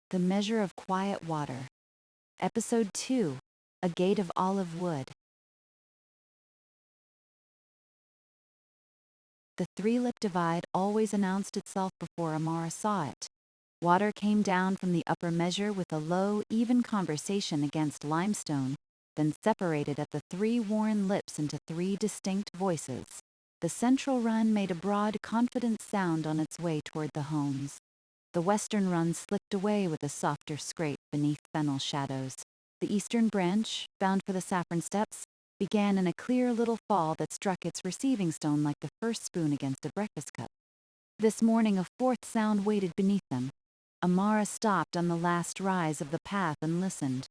The Measure of Quiet Water. Episode 2, A Gate of Olive Wood. The three-lip divide always announced itself before Amara saw it. Water came down from the upper measure with a low, even conversation against limestone, then separated at the three worn lips into three distinct voices. The central run made a broad, confident sound on its way toward the homes. The western run slipped away with a softer scrape beneath fennel shadows. The eastern branch, bound for the saffron steps, began in a clear little fall that struck its receiving stone like the first spoon against a breakfast cup. This morning a fourth sound waited beneath them. Amara stopped on the last rise of the path and listened.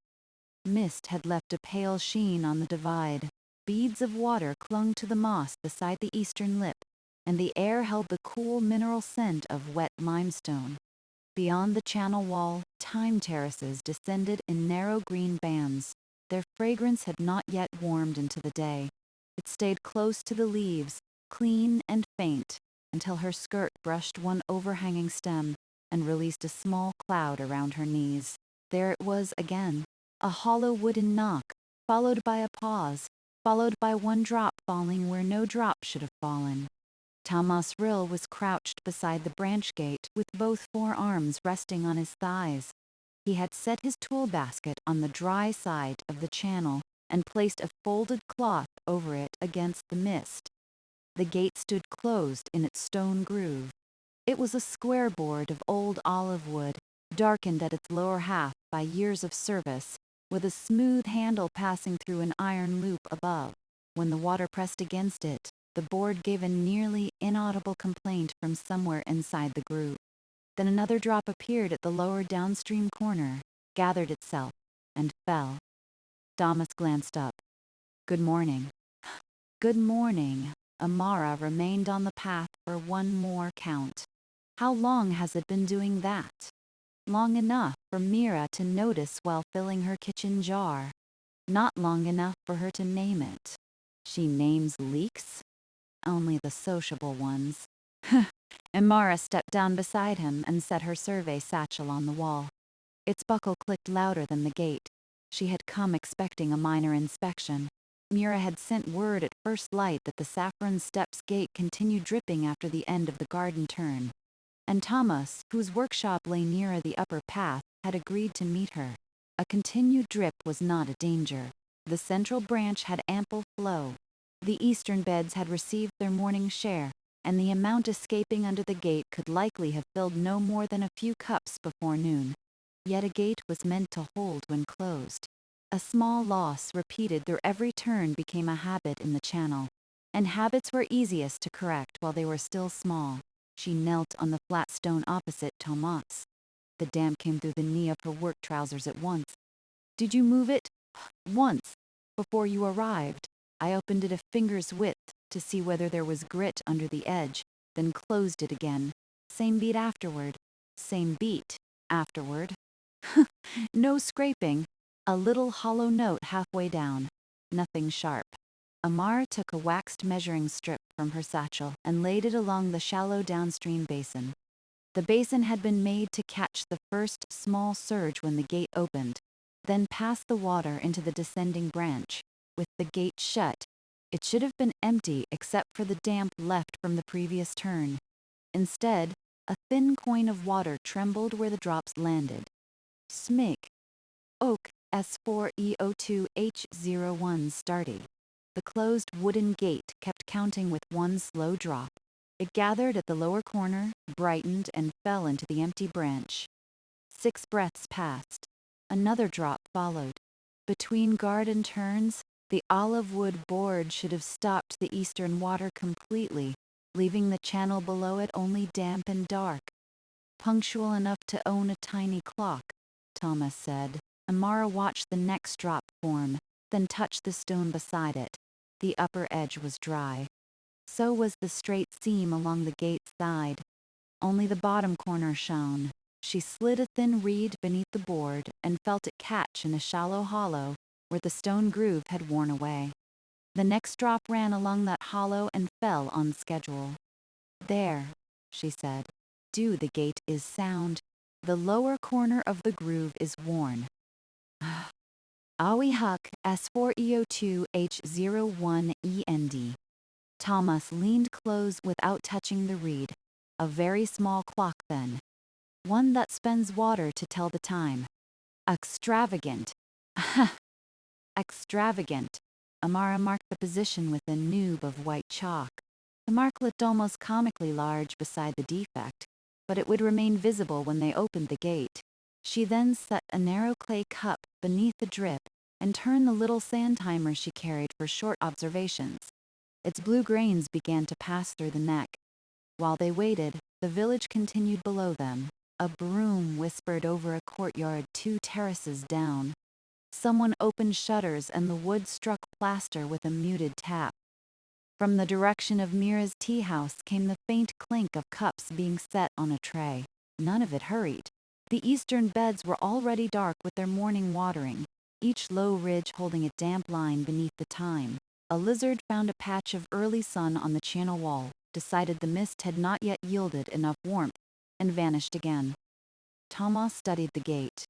Mist had left a pale sheen on the divide. Beads of water clung to the moss beside the eastern lip, and the air held the cool mineral scent of wet limestone. Beyond the channel wall, thyme terraces descended in narrow green bands. Their fragrance had not yet warmed into the day. It stayed close to the leaves, clean and faint, until her skirt brushed one overhanging stem and released a small cloud around her knees. There it was again, a hollow wooden knock, followed by a pause, followed by one drop falling where no drop should have fallen. Thomas Rill was crouched beside the branch gate with both forearms resting on his thighs. He had set his tool basket on the dry side of the channel and placed a folded cloth over it against the mist. The gate stood closed in its stone groove. It was a square board of old olive wood, darkened at its lower half by years of service, with a smooth handle passing through an iron loop above. When the water pressed against it, the board gave a nearly inaudible complaint from somewhere inside the groove. Then another drop appeared at the lower downstream corner, gathered itself, and fell. Thomas glanced up. Good morning. Good morning. Amara remained on the path for one more count. How long has it been doing that? Long enough for Mira to notice while filling her kitchen jar. Not long enough for her to name it. She names leaks? Only the sociable ones. Amara stepped down beside him and set her survey satchel on the wall. Its buckle clicked louder than the gate. She had come expecting a minor inspection. Mira had sent word at first light that the saffron steps gate continued dripping after the end of the garden turn. And Thomas, whose workshop lay nearer the upper path, had agreed to meet her. A continued drip was not a danger. The central branch had ample flow. The eastern beds had received their morning share, and the amount escaping under the gate could likely have filled no more than a few cups before noon. Yet a gate was meant to hold when closed. A small loss repeated through every turn became a habit in the channel, and habits were easiest to correct while they were still small. She knelt on the flat stone opposite Thomas. The damp came through the knee of her work trousers at once. Did you move it? Once, before you arrived. I opened it a finger's width to see whether there was grit under the edge, then closed it again. Same beat afterward. Same beat afterward. No scraping. A little hollow note halfway down. Nothing sharp. Amara took a waxed measuring strip from her satchel and laid it along the shallow downstream basin. The basin had been made to catch the first small surge when the gate opened, then pass the water into the descending branch. With the gate shut, it should have been empty except for the damp left from the previous turn. Instead, a thin coin of water trembled where the drops landed. Smig. Oak S4E02H01 Starty. The closed wooden gate kept counting with one slow drop. It gathered at the lower corner, brightened, and fell into the empty branch. 6 breaths passed. Another drop followed. Between garden turns, the olive wood board should have stopped the eastern water completely, leaving the channel below it only damp and dark. Punctual enough to own a tiny clock, Thomas said. Amara watched the next drop form, then touched the stone beside it. The upper edge was dry. So was the straight seam along the gate's side. Only the bottom corner shone. She slid a thin reed beneath the board and felt it catch in a shallow hollow where the stone groove had worn away. The next drop ran along that hollow and fell on schedule. There, she said. The gate is sound. The lower corner of the groove is worn. Awi Huck S4EO2H01END. Thomas leaned close without touching the reed. A very small clock then. One that spends water to tell the time. Extravagant. Extravagant. Amara marked the position with a noob of white chalk. The mark looked almost comically large beside the defect, but it would remain visible when they opened the gate. She then set a narrow clay cup beneath the drip and turned the little sand timer she carried for short observations. Its blue grains began to pass through the neck. While they waited, the village continued below them. A broom whispered over a courtyard 2 terraces down. Someone opened shutters and the wood struck plaster with a muted tap. From the direction of Mira's tea house came the faint clink of cups being set on a tray. None of it hurried. The eastern beds were already dark with their morning watering, each low ridge holding a damp line beneath the time. A lizard found a patch of early sun on the channel wall, decided the mist had not yet yielded enough warmth, and vanished again. Thomas studied the gate.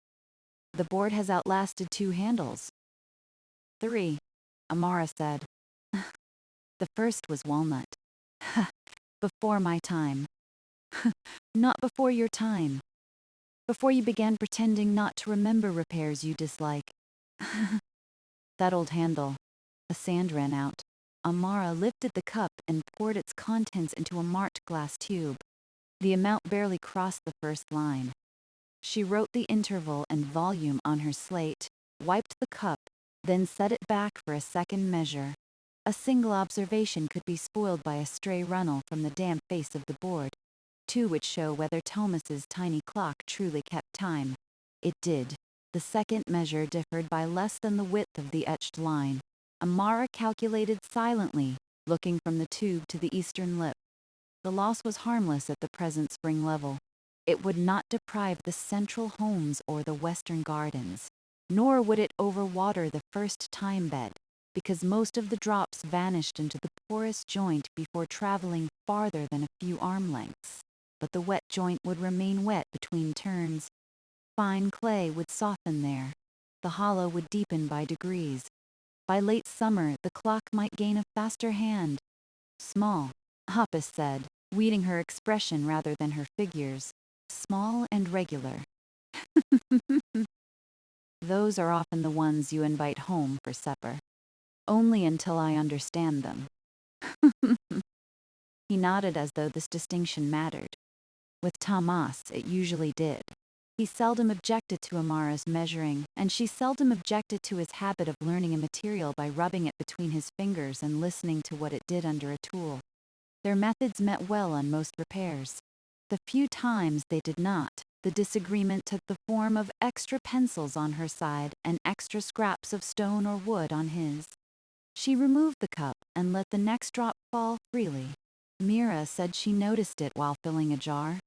The board has outlasted 2 handles. 3, Amara said. The first was walnut. Before my time. Not before your time. Before you began pretending not to remember repairs you dislike. That old handle. The sand ran out. Amara lifted the cup and poured its contents into a marked glass tube. The amount barely crossed the first line. She wrote the interval and volume on her slate, wiped the cup, then set it back for a second measure. A single observation could be spoiled by a stray runnel from the damp face of the board. 2 would show whether Thomas's tiny clock truly kept time. It did. The second measure differed by less than the width of the etched line. Amara calculated silently, looking from the tube to the eastern lip. The loss was harmless at the present spring level. It would not deprive the central homes or the western gardens, nor would it overwater the first time bed, because most of the drops vanished into the porous joint before traveling farther than a few arm lengths. But the wet joint would remain wet between turns. Fine clay would soften there. The hollow would deepen by degrees. By late summer, the clock might gain a faster hand. Small, Hoppus said, weeding her expression rather than her figures. Small and regular. Those are often the ones you invite home for supper. Only until I understand them. He nodded as though this distinction mattered. With Thomas, it usually did. He seldom objected to Amara's measuring, and she seldom objected to his habit of learning a material by rubbing it between his fingers and listening to what it did under a tool. Their methods met well on most repairs. The few times they did not, the disagreement took the form of extra pencils on her side and extra scraps of stone or wood on his. She removed the cup and let the next drop fall freely. Mira said she noticed it while filling a jar.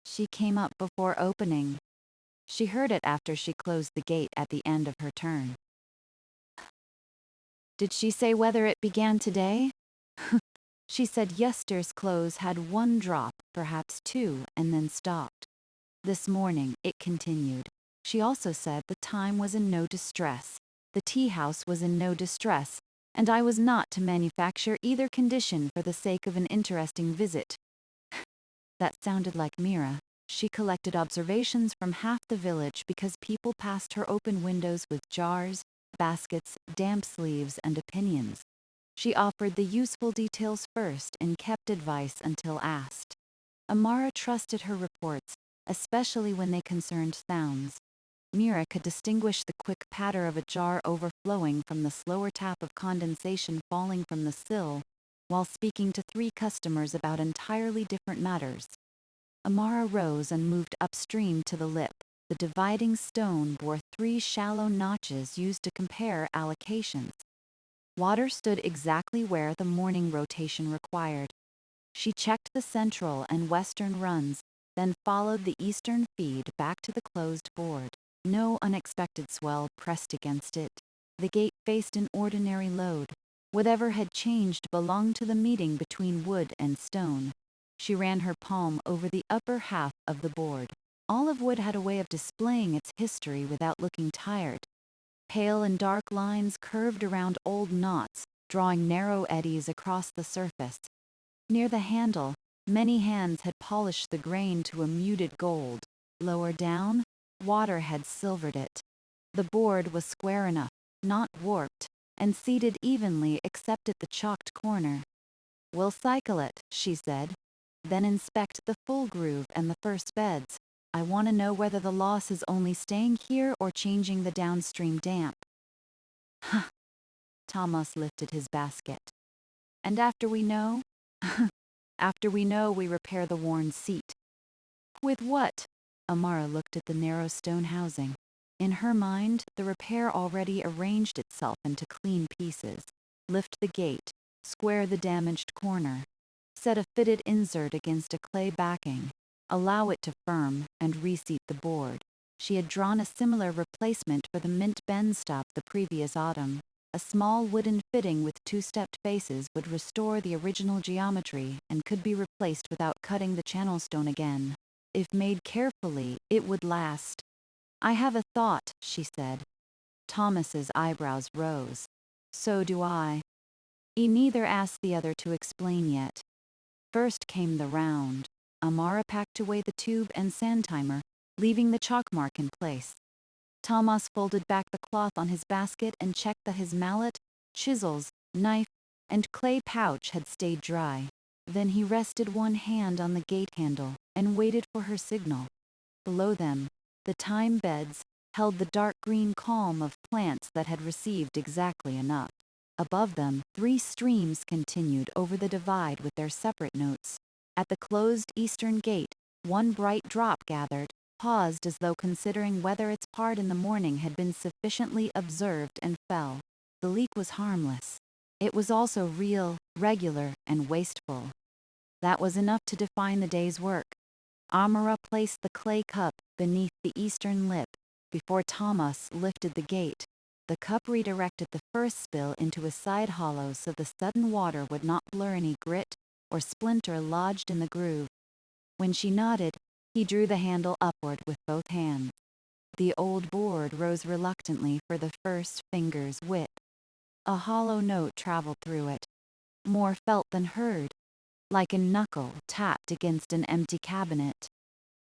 She came up before opening. She heard it after she closed the gate at the end of her turn. Did she say whether it began today? She said yesterday's close had 1 drop, perhaps 2, and then stopped. This morning, it continued. She also said the time was in no distress, the tea house was in no distress, and I was not to manufacture either condition for the sake of an interesting visit. That sounded like Mira. She collected observations from half the village because people passed her open windows with jars, baskets, damp sleeves, and opinions. She offered the useful details first and kept advice until asked. Amara trusted her reports, especially when they concerned sounds. Mira could distinguish the quick patter of a jar overflowing from the slower tap of condensation falling from the sill, while speaking to 3 customers about entirely different matters. Amara rose and moved upstream to the lip. The dividing stone bore 3 shallow notches used to compare allocations. Water stood exactly where the morning rotation required. She checked the central and western runs, then followed the eastern feed back to the closed board. No unexpected swell pressed against it. The gate faced an ordinary load. Whatever had changed belonged to the meeting between wood and stone. She ran her palm over the upper half of the board. Olive wood had a way of displaying its history without looking tired. Pale and dark lines curved around old knots, drawing narrow eddies across the surface. Near the handle, many hands had polished the grain to a muted gold. Lower down, water had silvered it. The board was square enough, not warped, and seated evenly except at the chalked corner. "We'll cycle it," she said. "Then inspect the full groove and the first beds. I want to know whether the loss is only staying here or changing the downstream damp." Huh. Thomas lifted his basket. "And after we know?" "After we know, we repair the worn seat." "With what?" Amara looked at the narrow stone housing. In her mind, the repair already arranged itself into clean pieces. Lift the gate, square the damaged corner, set a fitted insert against a clay backing, allow it to firm, and reseat the board. She had drawn a similar replacement for the mint bend stop the previous autumn. A small wooden fitting with two-stepped faces would restore the original geometry and could be replaced without cutting the channel stone again. If made carefully, it would last. "I have a thought," she said. Thomas's eyebrows rose. "So do I." Neither asked the other to explain yet. First came the round. Amara packed away the tube and sand timer, leaving the chalk mark in place. Thomas folded back the cloth on his basket and checked that his mallet, chisels, knife, and clay pouch had stayed dry. Then he rested one hand on the gate handle and waited for her signal. Below them, the thyme beds held the dark green calm of plants that had received exactly enough. Above them, 3 streams continued over the divide with their separate notes. At the closed eastern gate, one bright drop gathered, paused as though considering whether its part in the morning had been sufficiently observed, and fell. The leak was harmless. It was also real, regular, and wasteful. That was enough to define the day's work. Amara placed the clay cup beneath the eastern lip before Thomas lifted the gate. The cup redirected the first spill into a side hollow so the sudden water would not blur any grit or splinter lodged in the groove. When she nodded, he drew the handle upward with both hands. The old board rose reluctantly for the first finger's width. A hollow note traveled through it, more felt than heard, like a knuckle tapped against an empty cabinet.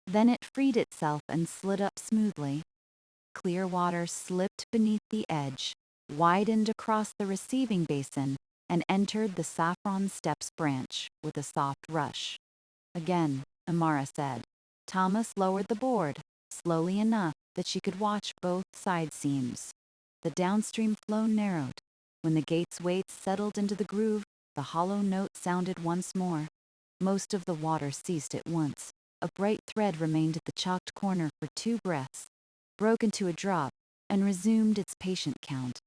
Then it freed itself and slid up smoothly. Clear water slipped beneath the edge, widened across the receiving basin, and entered the saffron steps branch with a soft rush. "Again," Amara said. Thomas lowered the board, slowly enough that she could watch both side seams. The downstream flow narrowed. When the gate's weight settled into the groove, the hollow note sounded once more. Most of the water ceased at once. A bright thread remained at the chalked corner for 2 breaths, broke into a drop, and resumed its patient count.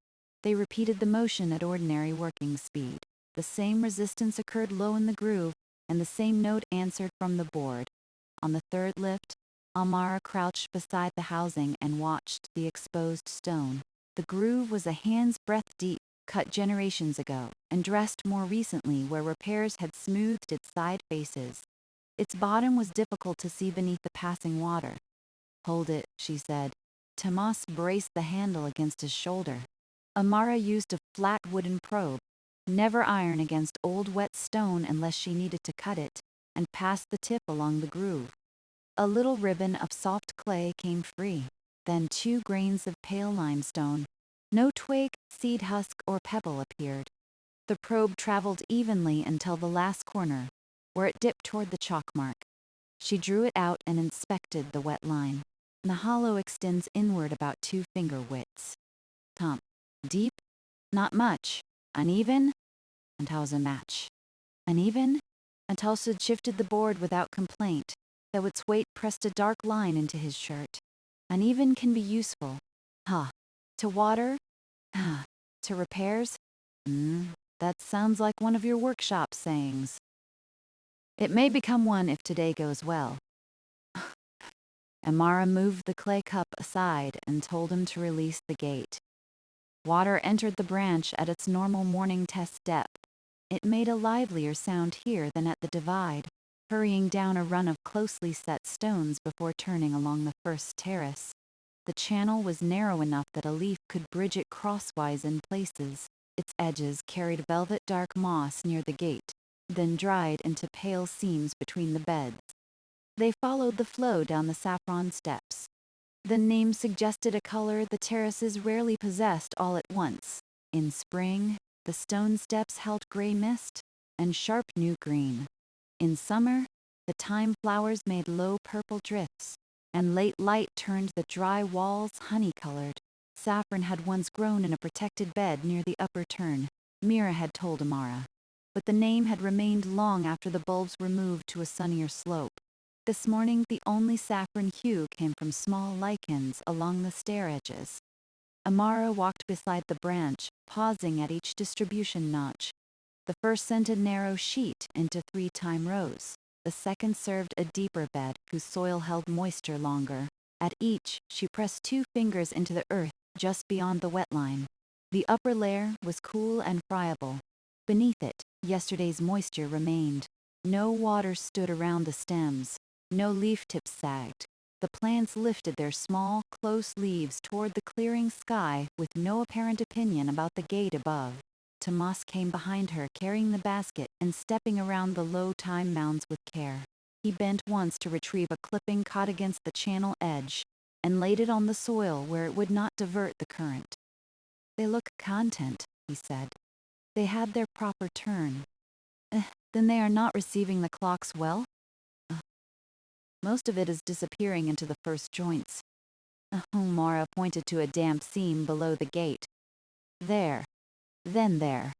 They repeated the motion at ordinary working speed. The same resistance occurred low in the groove, and the same note answered from the board. On the 3rd lift, Amara crouched beside the housing and watched the exposed stone. The groove was a hand's breadth deep, cut generations ago, and dressed more recently where repairs had smoothed its side faces. Its bottom was difficult to see beneath the passing water. "Hold it," she said. Tomas braced the handle against his shoulder. Amara used a flat wooden probe, never iron against old wet stone unless she needed to cut it, and passed the tip along the groove. A little ribbon of soft clay came free, then 2 grains of pale limestone. No twig, seed husk, or pebble appeared. The probe traveled evenly until the last corner, where it dipped toward the chalk mark. She drew it out and inspected the wet line. The hollow extends inward about 2 finger widths. Deep? Not much. Uneven? And how's a match? Uneven? And Tulsa shifted the board without complaint, though its weight pressed a dark line into his shirt. Uneven can be useful. To water? To repairs? That sounds like one of your workshop sayings. It may become one if today goes well. Amara moved the clay cup aside and told him to release the gate. Water entered the branch at its normal morning test depth. It made a livelier sound here than at the divide. hurrying down a run of closely set stones before turning along the first terrace. The channel was narrow enough that a leaf could bridge it crosswise in places. Its edges carried velvet dark moss near the gate, then dried into pale seams between the beds. They followed the flow down the saffron steps. The name suggested a color the terraces rarely possessed all at once. In spring, the stone steps held gray mist and sharp new green. In summer, the thyme flowers made low purple drifts, and late light turned the dry walls honey-colored. Saffron had once grown in a protected bed near the upper turn, Mira had told Amara, but the name had remained long after the bulbs were moved to a sunnier slope. This morning, the only saffron hue came from small lichens along the stair edges. Amara walked beside the branch, pausing at each distribution notch. The first sent a narrow sheet into 3 thyme rows. The second served a deeper bed whose soil held moisture longer. At each, she pressed 2 fingers into the earth just beyond the wet line. The upper layer was cool and friable. Beneath it, yesterday's moisture remained. No water stood around the stems. No leaf tips sagged. The plants lifted their small, close leaves toward the clearing sky with no apparent opinion about the gate above. Tomas came behind her, carrying the basket and stepping around the low thyme mounds with care. He bent once to retrieve a clipping caught against the channel edge and laid it on the soil where it would not divert the current. "They look content," he said. "They had their proper turn. Then they are not receiving the clock's well? Most of it is disappearing into the first joints." Amara pointed to a damp seam below the gate. "There. Then there.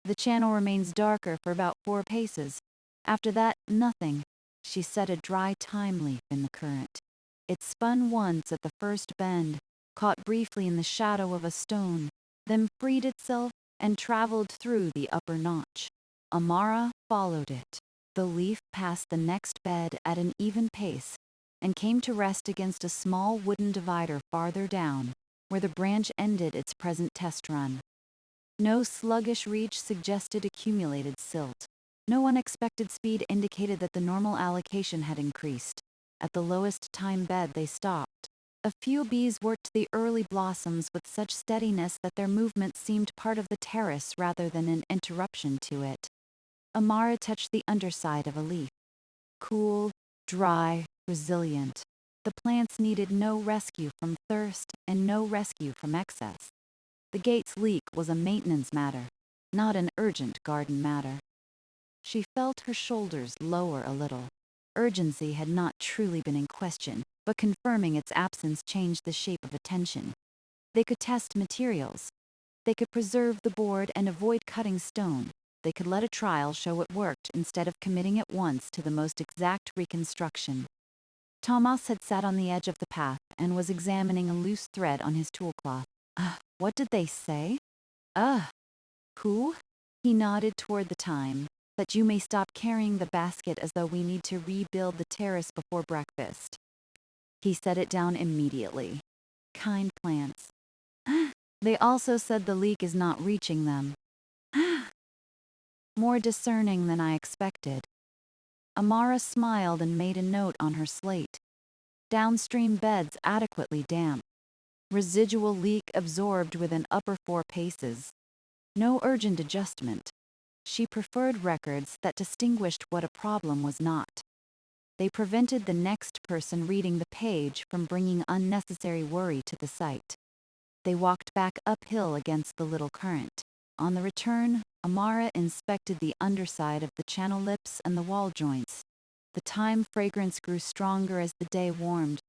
The channel remains darker for about 4 paces. After that, nothing." She set a dry thyme leaf in the current. It spun once at the first bend, caught briefly in the shadow of a stone, then freed itself and traveled through the upper notch. Amara followed it. The leaf passed the next bed at an even pace and came to rest against a small wooden divider farther down, where the branch ended its present test run. No sluggish reach suggested accumulated silt. No unexpected speed indicated that the normal allocation had increased. At the lowest thyme bed they stopped. A few bees worked the early blossoms with such steadiness that their movement seemed part of the terrace rather than an interruption to it. Amara touched the underside of a leaf. Cool, dry, resilient. The plants needed no rescue from thirst and no rescue from excess. The gate's leak was a maintenance matter, not an urgent garden matter. She felt her shoulders lower a little. Urgency had not truly been in question, but confirming its absence changed the shape of attention. They could test materials. They could preserve the board and avoid cutting stone. They could let a trial show it worked instead of committing at once to the most exact reconstruction. Tomas had sat on the edge of the path and was examining a loose thread on his tool cloth. What did they say? Who? He nodded toward the thyme. That you may stop carrying the basket as though we need to rebuild the terrace before breakfast. He set it down immediately. Kind plants. They also said the leak is not reaching them. More discerning than I expected. Amara smiled and made a note on her slate. Downstream beds adequately damp. Residual leak absorbed within upper 4 paces. No urgent adjustment. She preferred records that distinguished what a problem was not. They prevented the next person reading the page from bringing unnecessary worry to the site. They walked back uphill against the little current. On the return, Amara inspected the underside of the channel lips and the wall joints. The thyme fragrance grew stronger as the day warmed.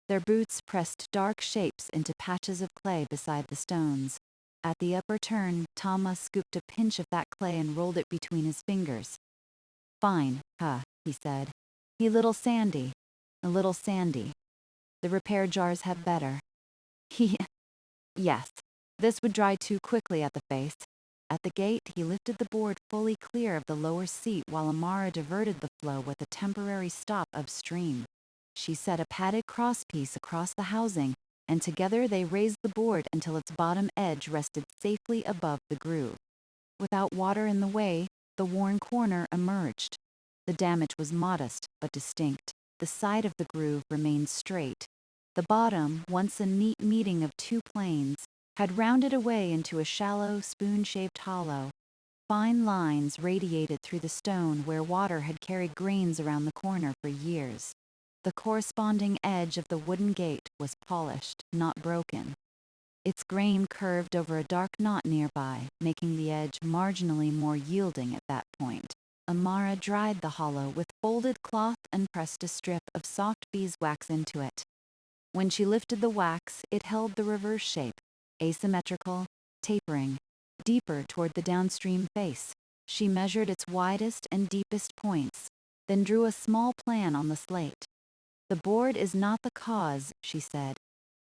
Their boots pressed dark shapes into patches of clay beside the stones. At the upper turn, Thomas scooped a pinch of that clay and rolled it between his fingers. "Fine, he said. A little sandy. The repair jars have better." Yes, this would dry too quickly at the face. At the gate, he lifted the board fully clear of the lower seat while Amara diverted the flow with a temporary stop upstream. She set a padded crosspiece across the housing, and together they raised the board until its bottom edge rested safely above the groove. Without water in the way, the worn corner emerged. The damage was modest but distinct. The side of the groove remained straight. The bottom, once a neat meeting of two planes, had rounded away into a shallow, spoon-shaped hollow. Fine lines radiated through the stone where water had carried grains around the corner for years. The corresponding edge of the wooden gate was polished, not broken. Its grain curved over a dark knot nearby, making the edge marginally more yielding at that point. Amara dried the hollow with folded cloth and pressed a strip of soft beeswax into it. When she lifted the wax, it held the reverse shape, asymmetrical, tapering, deeper toward the downstream face. She measured its widest and deepest points, then drew a small plan on the slate. "The board is not the cause," she said,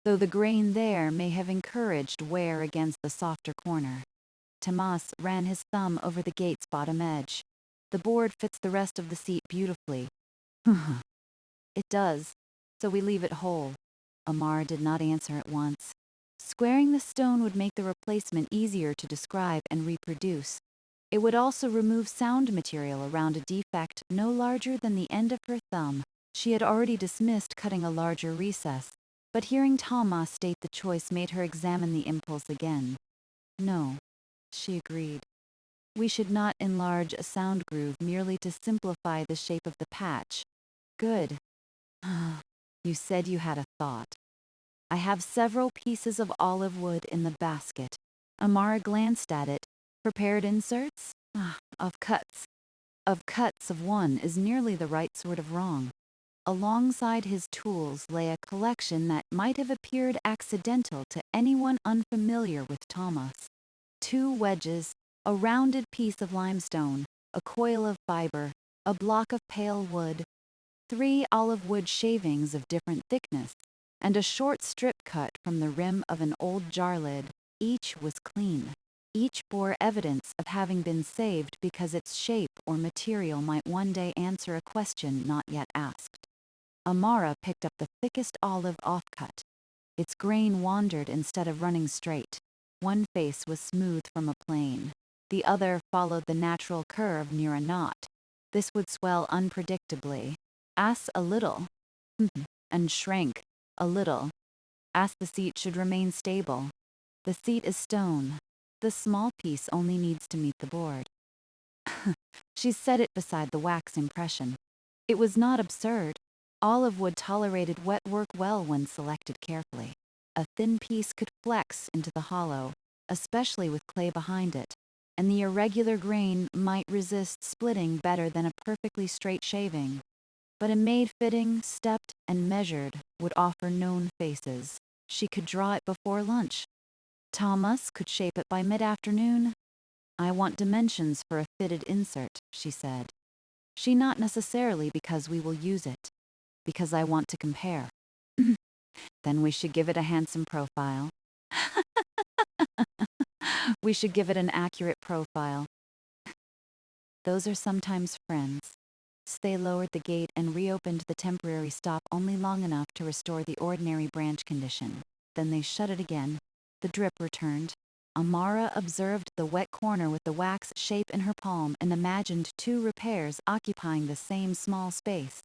"though the grain there may have encouraged wear against the softer corner." Tomas ran his thumb over the gate's bottom edge. "The board fits the rest of the seat beautifully." "It does, so we leave it whole." Amara did not answer at once. Squaring the stone would make the replacement easier to describe and reproduce. It would also remove sound material around a defect no larger than the end of her thumb. She had already dismissed cutting a larger recess, but hearing Thomas state the choice made her examine the impulse again. "No," she agreed. "We should not enlarge a sound groove merely to simplify the shape of the patch." "Good." "You said you had a thought." "I have several pieces of olive wood in the basket." Amara glanced at it. "Prepared inserts?" Of cuts." "Of cuts of one is nearly the right sort of wrong." Alongside his tools lay a collection that might have appeared accidental to anyone unfamiliar with Thomas. 2 wedges, a rounded piece of limestone, a coil of fiber, a block of pale wood, 3 olive wood shavings of different thickness, and a short strip cut from the rim of an old jar lid. Each was clean. Each bore evidence of having been saved because its shape or material might one day answer a question not yet asked. Amara picked up the thickest olive offcut. Its grain wandered instead of running straight. One face was smooth from a plane. The other followed the natural curve near a knot. This would swell unpredictably, a little, and shrank a little. The seat should remain stable. The seat is stone. The small piece only needs to meet the board. She set it beside the wax impression. It was not absurd. Olive wood tolerated wet work well when selected carefully. A thin piece could flex into the hollow, especially with clay behind it, and the irregular grain might resist splitting better than a perfectly straight shaving. But a made fitting, stepped, and measured would offer known faces. She could draw it before lunch. Thomas could shape it by mid-afternoon. "I want dimensions for a fitted insert," she said. "She not necessarily because we will use it. Because I want to compare." "Then we should give it a handsome profile." "We should give it an accurate profile." "Those are sometimes friends." They lowered the gate and reopened the temporary stop only long enough to restore the ordinary branch condition. Then they shut it again. The drip returned. Amara observed the wet corner with the wax shape in her palm and imagined 2 repairs occupying the same small space.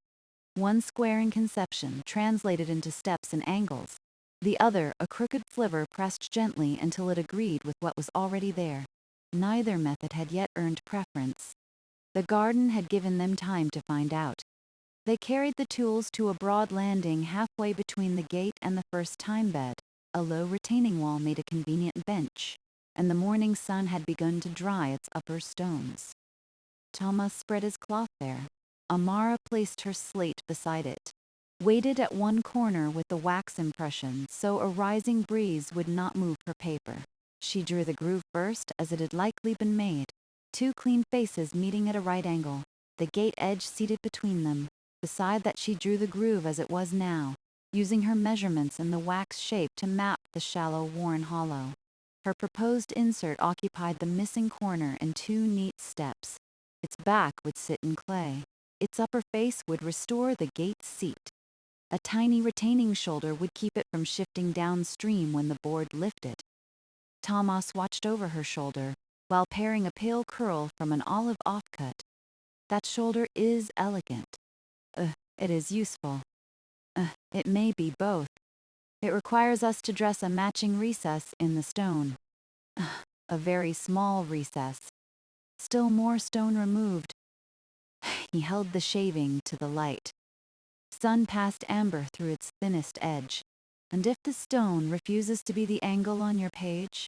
One square in conception, translated into steps and angles. The other, a crooked sliver pressed gently until it agreed with what was already there. Neither method had yet earned preference. The garden had given them time to find out. They carried the tools to a broad landing halfway between the gate and the first time bed. A low retaining wall made a convenient bench, and the morning sun had begun to dry its upper stones. Thomas spread his cloth there. Amara placed her slate beside it, weighted at one corner with the wax impression so a rising breeze would not move her paper. She drew the groove first as it had likely been made, 2 clean faces meeting at a right angle, the gate edge seated between them. Beside that she drew the groove as it was now, using her measurements and the wax shape to map the shallow, worn hollow. Her proposed insert occupied the missing corner in 2 neat steps. Its back would sit in clay. Its upper face would restore the gate seat. A tiny retaining shoulder would keep it from shifting downstream when the board lifted. Thomas watched over her shoulder, while paring a pale curl from an olive offcut. That shoulder is elegant. It is useful. It may be both. It requires us to dress a matching recess in the stone. A very small recess. Still more stone removed. He held the shaving to the light. Sun passed amber through its thinnest edge. And if the stone refuses to be the angle on your page,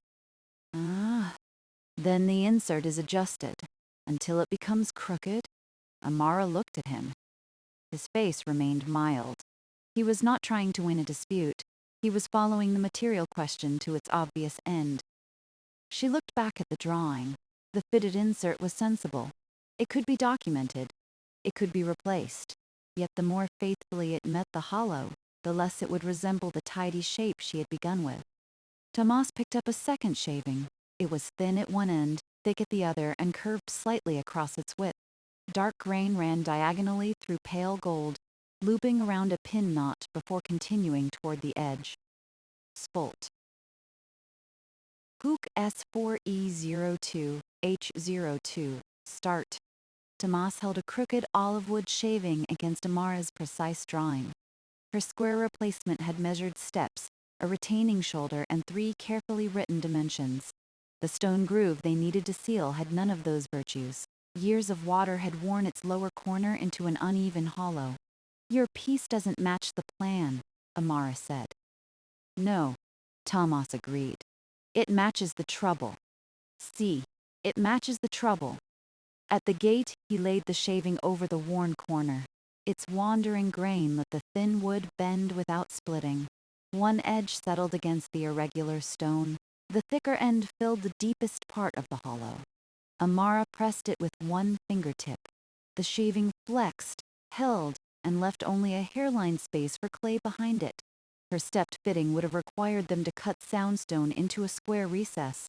then the insert is adjusted until it becomes crooked. Amara looked at him. His face remained mild. He was not trying to win a dispute. He was following the material question to its obvious end. She looked back at the drawing. The fitted insert was sensible. It could be documented. It could be replaced. Yet the more faithfully it met the hollow, the less it would resemble the tidy shape she had begun with. Tomas picked up a second shaving. It was thin at one end, thick at the other, and curved slightly across its width. Dark grain ran diagonally through pale gold, looping around a pin knot before continuing toward the edge. Spolt. Hook S4E02, H02, start. Tomas held a crooked olive wood shaving against Amara's precise drawing. Her square replacement had measured steps, a retaining shoulder, and 3 carefully written dimensions. The stone groove they needed to seal had none of those virtues. Years of water had worn its lower corner into an uneven hollow. Your piece doesn't match the plan, Amara said. No, Tomas agreed. It matches the trouble. See, it matches the trouble. At the gate, he laid the shaving over the worn corner. Its wandering grain let the thin wood bend without splitting. One edge settled against the irregular stone. The thicker end filled the deepest part of the hollow. Amara pressed it with one fingertip. The shaving flexed, held, and left only a hairline space for clay behind it. Her stepped fitting would have required them to cut soundstone into a square recess.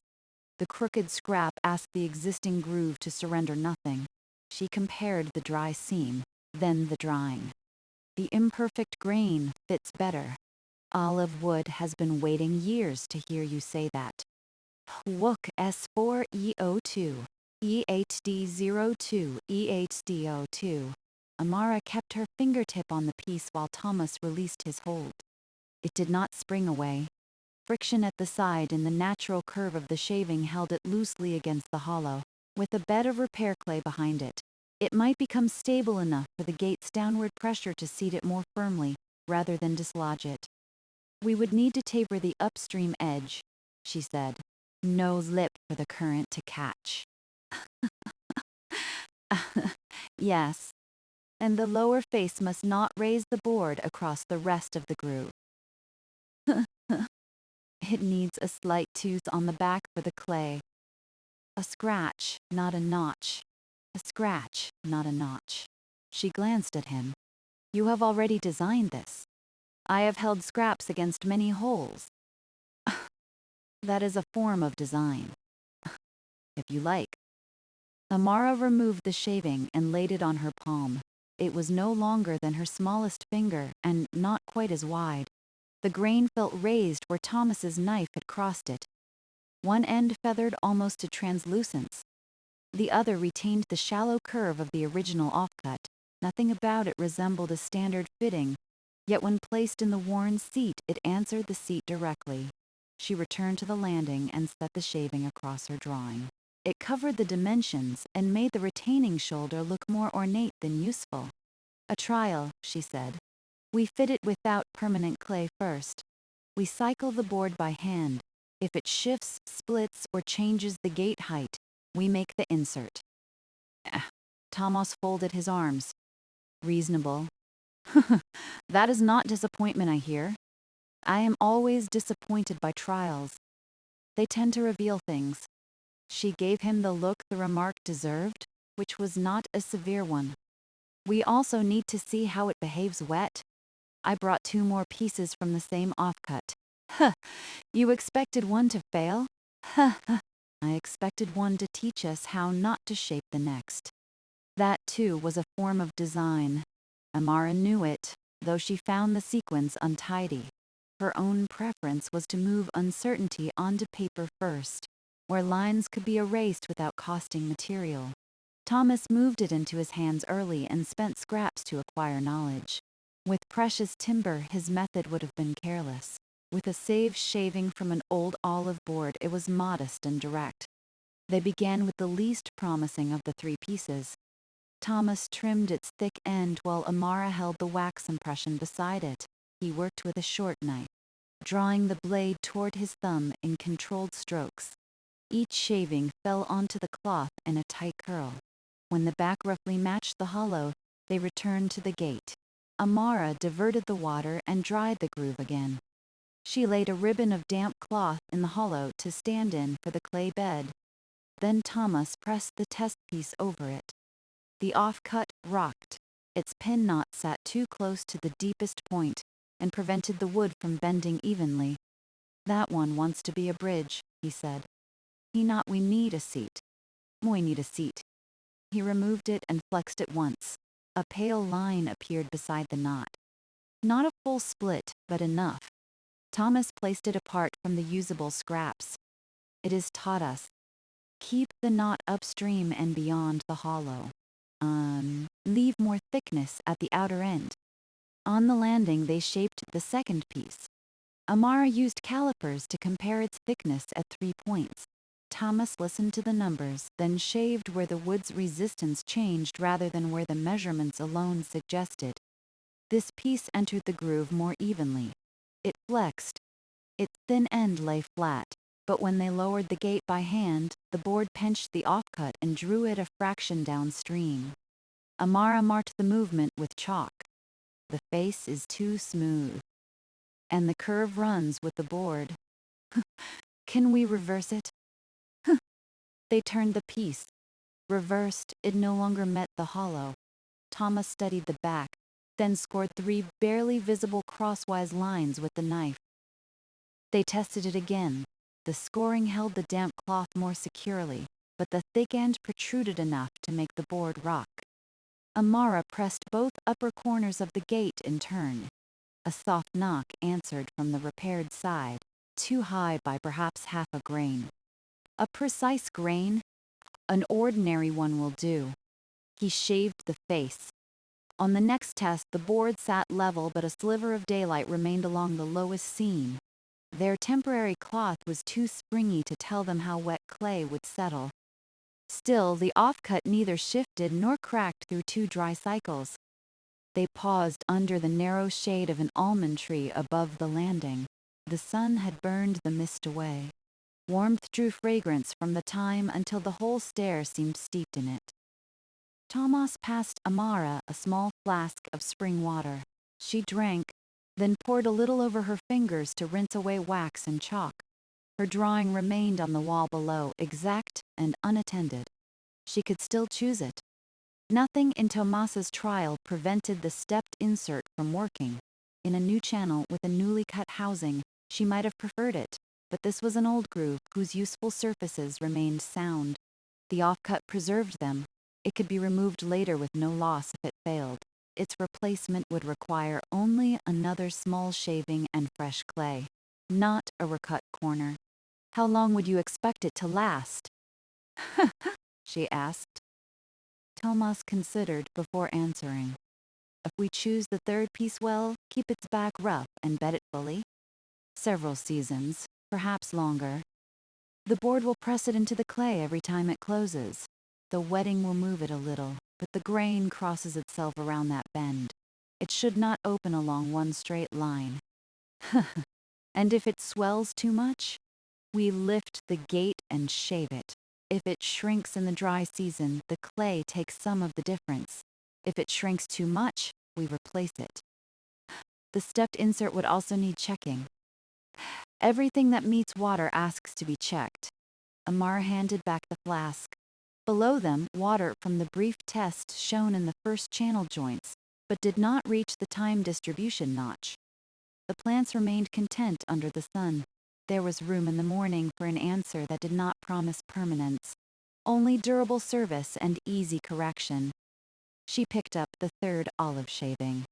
The crooked scrap asked the existing groove to surrender nothing. She compared the dry seam, then the drying. The imperfect grain fits better. Olive wood has been waiting years to hear you say that. Wook S4E02, E8D02, E8D02. Amara kept her fingertip on the piece while Thomas released his hold. It did not spring away. Friction at the side and the natural curve of the shaving held it loosely against the hollow, with a bed of repair clay behind it. It might become stable enough for the gate's downward pressure to seat it more firmly, rather than dislodge it. We would need to taper the upstream edge, she said. No lip for the current to catch. Yes, and the lower face must not raise the board across the rest of the groove. It needs a slight tooth on the back for the clay. A scratch, not a notch. A scratch, not a notch. She glanced at him. You have already designed this. I have held scraps against many holes. That is a form of design. If you like. Amara removed the shaving and laid it on her palm. It was no longer than her smallest finger and not quite as wide. The grain felt raised where Thomas's knife had crossed it. One end feathered almost to translucence. The other retained the shallow curve of the original offcut. Nothing about it resembled a standard fitting, yet when placed in the worn seat, it answered the seat directly. She returned to the landing and set the shaving across her drawing. It covered the dimensions and made the retaining shoulder look more ornate than useful. A trial, she said. We fit it without permanent clay first. We cycle the board by hand. If it shifts, splits, or changes the gate height, we make the insert. Thomas folded his arms. Reasonable. That is not disappointment, I hear. I am always disappointed by trials. They tend to reveal things. She gave him the look the remark deserved, which was not a severe one. We also need to see how it behaves wet. I brought 2 more pieces from the same offcut. You expected one to fail? I expected one to teach us how not to shape the next. That, too, was a form of design. Amara knew it, though she found the sequence untidy. Her own preference was to move uncertainty onto paper first, where lines could be erased without costing material. Thomas moved it into his hands early and spent scraps to acquire knowledge. With precious timber, his method would have been careless. With a save shaving from an old olive board, it was modest and direct. They began with the least promising of the three pieces. Thomas trimmed its thick end while Amara held the wax impression beside it. He worked with a short knife, drawing the blade toward his thumb in controlled strokes. Each shaving fell onto the cloth in a tight curl. When the back roughly matched the hollow, they returned to the gate. Amara diverted the water and dried the groove again. She laid a ribbon of damp cloth in the hollow to stand in for the clay bed. Then Thomas pressed the test piece over it. The offcut rocked. Its pin knot sat too close to the deepest point and prevented the wood from bending evenly. "That one wants to be a bridge," he said. We need a seat. We need a seat." He removed it and flexed it once. A pale line appeared beside the knot. Not a full split, but enough. Thomas placed it apart from the usable scraps. "It has taught us. Keep the knot upstream and beyond the hollow. Leave more thickness at the outer end." On the landing, they shaped the second piece. Amara used calipers to compare its thickness at 3 points. Thomas listened to the numbers, then shaved where the wood's resistance changed rather than where the measurements alone suggested. This piece entered the groove more evenly. It flexed. Its thin end lay flat, but when they lowered the gate by hand, the board pinched the offcut and drew it a fraction downstream. Amara marked the movement with chalk. "The face is too smooth. And the curve runs with the board. Can we reverse it?" They turned the piece. Reversed, it no longer met the hollow. Thomas studied the back, then scored 3 barely visible crosswise lines with the knife. They tested it again. The scoring held the damp cloth more securely, but the thick end protruded enough to make the board rock. Amara pressed both upper corners of the gate in turn. A soft knock answered from the repaired side, too high by perhaps half a grain. A precise grain? An ordinary one will do. He shaved the face. On the next test, the board sat level, but a sliver of daylight remained along the lowest seam. Their temporary cloth was too springy to tell them how wet clay would settle. Still, the offcut neither shifted nor cracked through 2 dry cycles. They paused under the narrow shade of an almond tree above the landing. The sun had burned the mist away. Warmth drew fragrance from the thyme until the whole stair seemed steeped in it. Thomas passed Amara a small flask of spring water. She drank, then poured a little over her fingers to rinse away wax and chalk. Her drawing remained on the wall below, exact and unattended. She could still choose it. Nothing in Thomas's trial prevented the stepped insert from working. In a new channel with a newly cut housing, she might have preferred it, but this was an old groove whose useful surfaces remained sound. The offcut preserved them. It could be removed later with no loss if it failed. Its replacement would require only another small shaving and fresh clay, not a recut corner. "How long would you expect it to last?" she asked. Thomas considered before answering. "If we choose the third piece well, keep its back rough and bed it fully. Several seasons, perhaps longer. The board will press it into the clay every time it closes. The wetting will move it a little, but the grain crosses itself around that bend. It should not open along one straight line. And if it swells too much, we lift the gate and shave it. If it shrinks in the dry season, the clay takes some of the difference. If it shrinks too much, we replace it. The stepped insert would also need checking. Everything that meets water asks to be checked." Amara handed back the flask. Below them, water from the brief test shone in the first channel joints, but did not reach the time distribution notch. The plants remained content under the sun. There was room in the morning for an answer that did not promise permanence, only durable service and easy correction. She picked up the third olive shaving.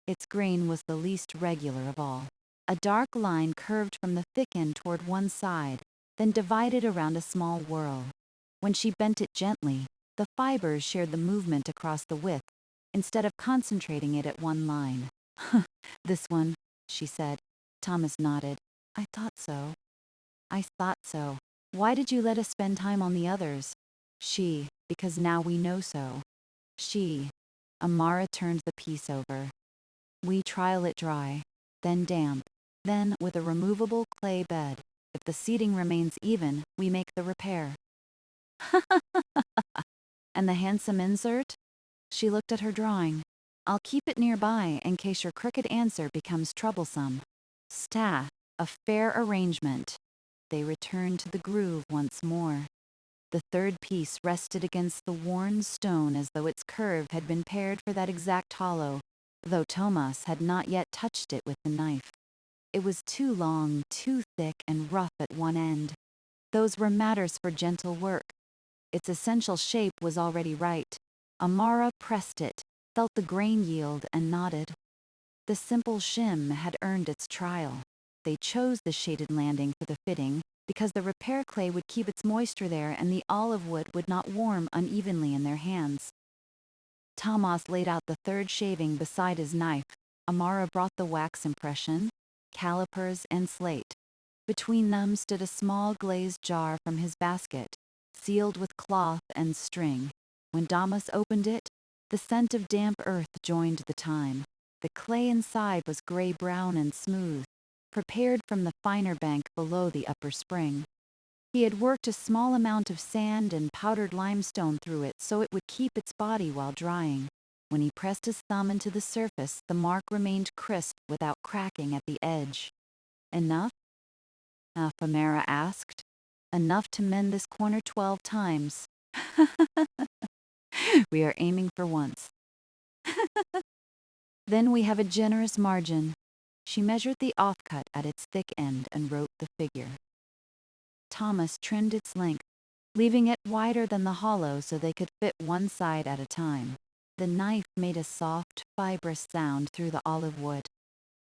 Its grain was the least regular of all. A dark line curved from the thick end toward one side, then divided around a small whorl. When she bent it gently, The fibers shared the movement across the width, instead of concentrating it at one line. This one, she said. Thomas nodded. I thought so. I thought so. Why did you let us spend time on the others? She, because now we know so. She. Amara turned the piece over. We trial it dry, then damp, then with a removable clay bed. If the seating remains even, we make the repair. And the handsome insert? She looked at her drawing. I'll keep it nearby in case your crooked answer becomes troublesome. Staff, a fair arrangement. They returned to the groove once more. The third piece rested against the worn stone as though its curve had been pared for that exact hollow, though Thomas had not yet touched it with the knife. It was too long, too thick, and rough at one end. Those were matters for gentle work. Its essential shape was already right. Amara pressed it, felt the grain yield, and nodded. The simple shim had earned its trial. They chose the shaded landing for the fitting because the repair clay would keep its moisture there and the olive wood would not warm unevenly in their hands. Thomas laid out the third shaving beside his knife. Amara brought the wax impression, calipers, and slate. Between them stood a small glazed jar from his basket, sealed with cloth and string. When Damas opened it, the scent of damp earth joined the thyme. The clay inside was gray-brown and smooth, prepared from the finer bank below the upper spring. He had worked a small amount of sand and powdered limestone through it so it would keep its body while drying. When he pressed his thumb into the surface, the mark remained crisp without cracking at the edge. Enough? Amara asked. Enough to mend this corner 12 times. We are aiming for once. Then we have a generous margin. She measured the offcut at its thick end and wrote the figure. Thomas trimmed its length, leaving it wider than the hollow so they could fit one side at a time. The knife made a soft, fibrous sound through the olive wood.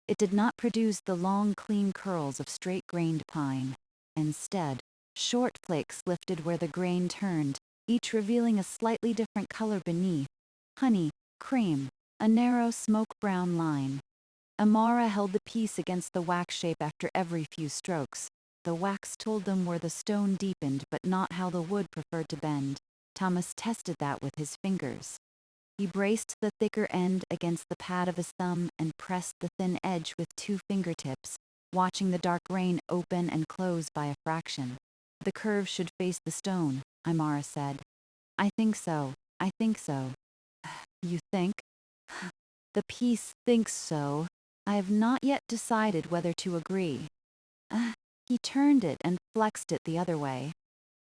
It did not produce the long, clean curls of straight-grained pine. Instead, short flakes lifted where the grain turned, each revealing a slightly different color beneath: honey, cream, a narrow smoke-brown line. Amara held the piece against the wax shape after every few strokes. The wax told them where the stone deepened, but not how the wood preferred to bend. Thomas tested that with his fingers. He braced the thicker end against the pad of his thumb and pressed the thin edge with 2 fingertips, watching the dark grain open and close by a fraction. The curve should face the stone, Amara said. I think so. I think so. You think? The piece thinks so. I have not yet decided whether to agree. He turned it and flexed it the other way.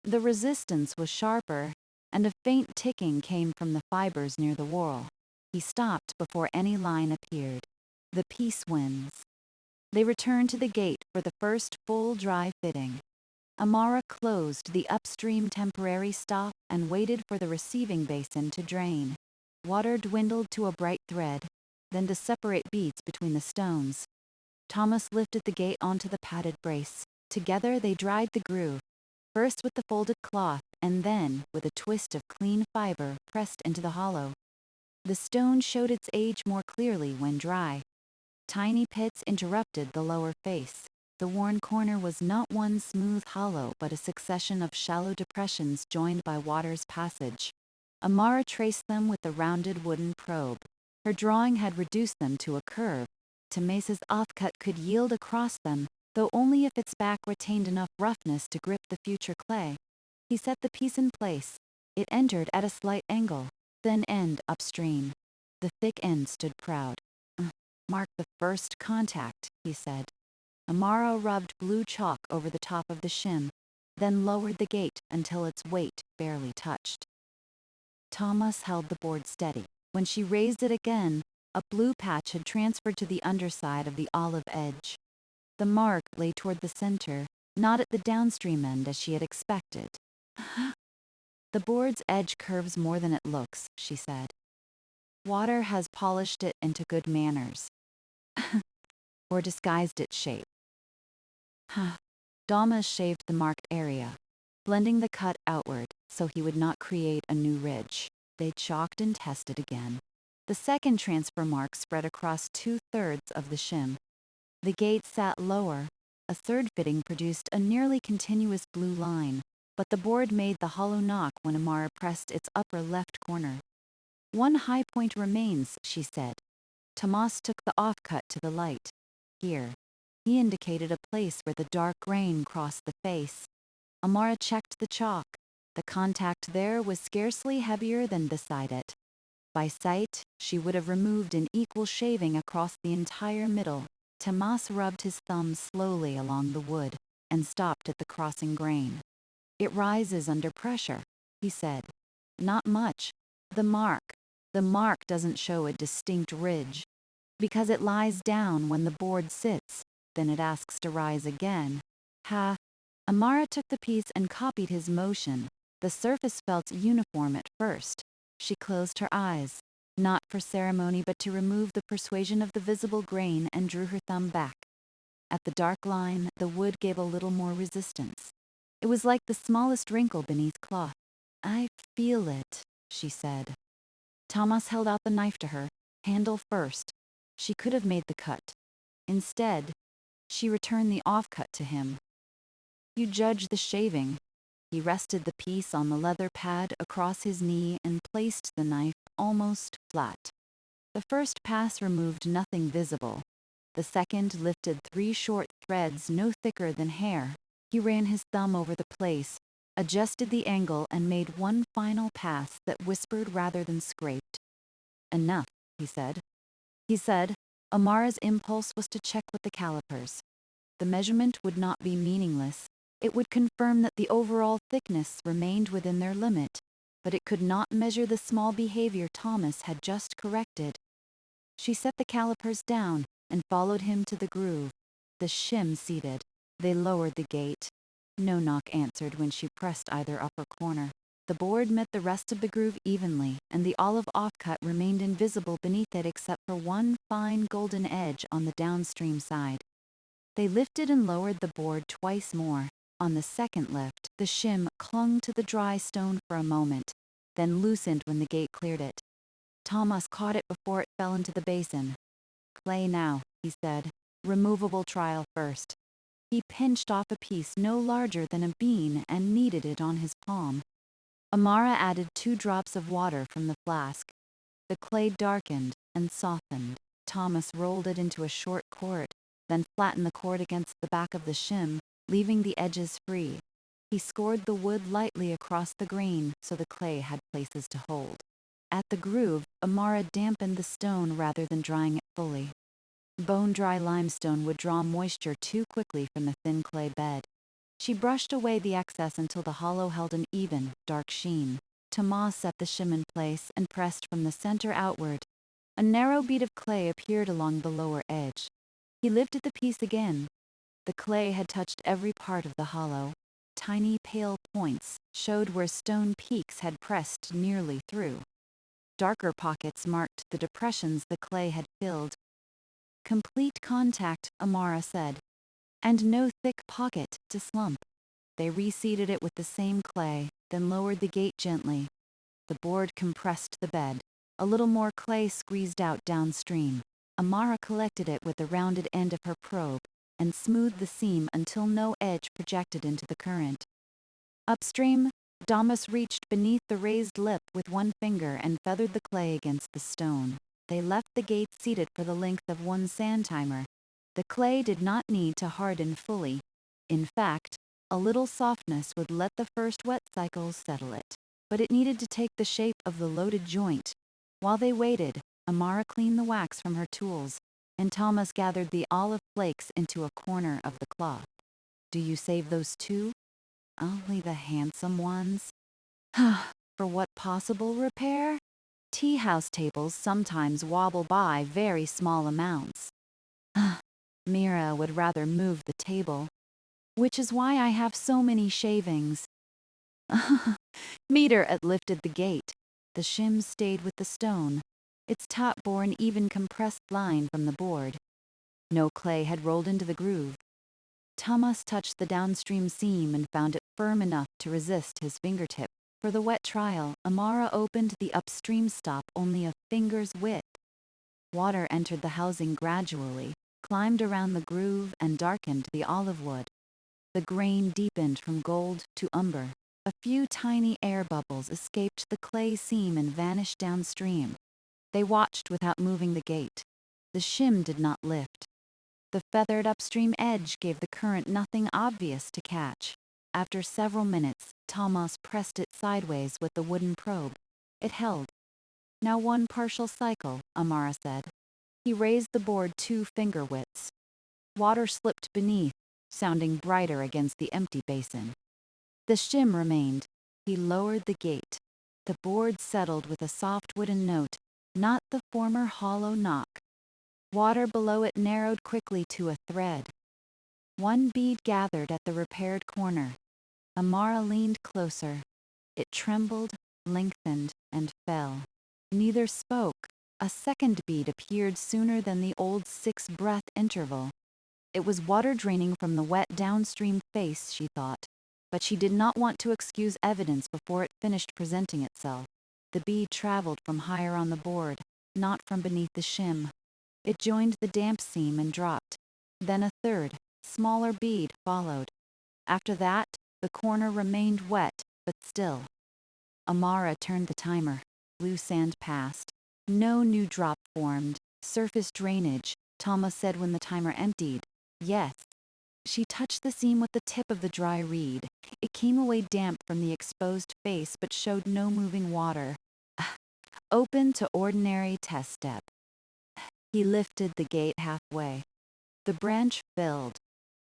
The resistance was sharper, and a faint ticking came from the fibers near the whorl. He stopped before any line appeared. The piece wins. They returned to the gate for the first full dry fitting. Amara closed the upstream temporary stop and waited for the receiving basin to drain. Water dwindled to a bright thread, then to separate beads between the stones. Thomas lifted the gate onto the padded brace. Together they dried the groove, first with the folded cloth and then with a twist of clean fiber pressed into the hollow. The stone showed its age more clearly when dry. Tiny pits interrupted the lower face. The worn corner was not one smooth hollow, but a succession of shallow depressions joined by water's passage. Amara traced them with the rounded wooden probe. Her drawing had reduced them to a curve. Thomas's offcut could yield across them, though only if its back retained enough roughness to grip the future clay. He set the piece in place. It entered at a slight angle, thin end upstream. The thick end stood proud. Mark the first contact, he said. Amara rubbed blue chalk over the top of the shim, then lowered the gate until its weight barely touched. Thomas held the board steady. When she raised it again, a blue patch had transferred to the underside of the olive edge. The mark lay toward the center, not at the downstream end as she had expected. The board's edge curves more than it looks, she said. Water has polished it into good manners. Or disguised its shape. Damas shaved the marked area. blending the cut outward so he would not create a new ridge. They chalked and tested again. The second transfer mark spread across 2/3 of the shim. The gate sat lower. A third fitting produced a nearly continuous blue line, but the board made the hollow knock when Amara pressed its upper left corner. "One high point remains," she said. Tomas took the offcut to the light. "Here." He indicated a place where the dark grain crossed the face. Amara checked the chalk. The contact there was scarcely heavier than beside it. By sight, she would have removed an equal shaving across the entire middle. Tomas rubbed his thumb slowly along the wood and stopped at the crossing grain. "It rises under pressure," he said. "Not much. The mark doesn't show a distinct ridge. Because it lies down when the board sits, then it asks to rise again." Amara took the piece and copied his motion. The surface felt uniform at first. She closed her eyes, not for ceremony but to remove the persuasion of the visible grain, and drew her thumb back. At the dark line, the wood gave a little more resistance. It was like the smallest wrinkle beneath cloth. "I feel it," she said. Thomas held out the knife to her, handle first. She could have made the cut. Instead, she returned the offcut to him. "You judge the shaving." He rested the piece on the leather pad across his knee and placed the knife almost flat. The first pass removed nothing visible. The second lifted 3 short threads no thicker than hair. He ran his thumb over the place, adjusted the angle, and made one final pass that whispered rather than scraped. "Enough," he said. Amara's impulse was to check with the calipers. The measurement would not be meaningless. It would confirm that the overall thickness remained within their limit, but it could not measure the small behavior Thomas had just corrected. She set the calipers down and followed him to the groove. The shim seated. They lowered the gate. No knock answered when she pressed either upper corner. The board met the rest of the groove evenly, and the olive offcut remained invisible beneath it except for one fine golden edge on the downstream side. They lifted and lowered the board twice more. On the second lift, the shim clung to the dry stone for a moment, then loosened when the gate cleared it. Thomas caught it before it fell into the basin. "Clay now," he said. "Removable trial first." He pinched off a piece no larger than a bean and kneaded it on his palm. Amara added 2 drops of water from the flask. The clay darkened and softened. Thomas rolled it into a short cord, then flattened the cord against the back of the shim, leaving the edges free. He scored the wood lightly across the grain so the clay had places to hold. At the groove, Amara dampened the stone rather than drying it fully. Bone-dry limestone would draw moisture too quickly from the thin clay bed. She brushed away the excess until the hollow held an even, dark sheen. Tomas set the shim in place and pressed from the center outward. A narrow bead of clay appeared along the lower edge. He lifted the piece again. The clay had touched every part of the hollow. Tiny pale points showed where stone peaks had pressed nearly through. Darker pockets marked the depressions the clay had filled. "Complete contact," Amara said, "and no thick pocket to slump." They reseated it with the same clay, then lowered the gate gently. The board compressed the bed. A little more clay squeezed out downstream. Amara collected it with the rounded end of her probe and smoothed the seam until no edge projected into the current. Upstream, Damas reached beneath the raised lip with one finger and feathered the clay against the stone. They left the gate seated for the length of one sand timer. The clay did not need to harden fully. In fact, a little softness would let the first wet cycles settle it. But it needed to take the shape of the loaded joint. While they waited, Amara cleaned the wax from her tools, and Thomas gathered the olive flakes into a corner of the cloth. "Do you save those 2? "Only the handsome ones." "For what possible repair? Tea house tables sometimes wobble by very small amounts." "Mira would rather move the table, which is why I have so many shavings." Meter had lifted the gate. The shim stayed with the stone. Its top bore an even compressed line from the board. No clay had rolled into the groove. Thomas touched the downstream seam and found it firm enough to resist his fingertip. For the wet trial, Amara opened the upstream stop only a finger's width. Water entered the housing gradually, climbed around the groove, and darkened the olive wood. The grain deepened from gold to umber. A few tiny air bubbles escaped the clay seam and vanished downstream. They watched without moving the gate. The shim did not lift. The feathered upstream edge gave the current nothing obvious to catch. After several minutes, Thomas pressed it sideways with the wooden probe. It held. Now one partial cycle, Amara said. He raised the board 2 finger widths. Water slipped beneath, sounding brighter against the empty basin. The shim remained. He lowered the gate. The board settled with a soft wooden note, not the former hollow knock. Water below it narrowed quickly to a thread. One bead gathered at the repaired corner. Amara leaned closer. It trembled, lengthened, and fell. Neither spoke. A second bead appeared sooner than the old 6-breath interval. It was water draining from the wet downstream face, she thought, but she did not want to excuse evidence before it finished presenting itself. The bead traveled from higher on the board, not from beneath the shim. It joined the damp seam and dropped. Then a third, smaller bead followed. After that, the corner remained wet, but still. Amara turned the timer. Blue sand passed. No new drop formed. Surface drainage, Thomas said when the timer emptied. Yes. She touched the seam with the tip of the dry reed. It came away damp from the exposed face but showed no moving water. Open to ordinary test step. He lifted the gate halfway. The branch filled.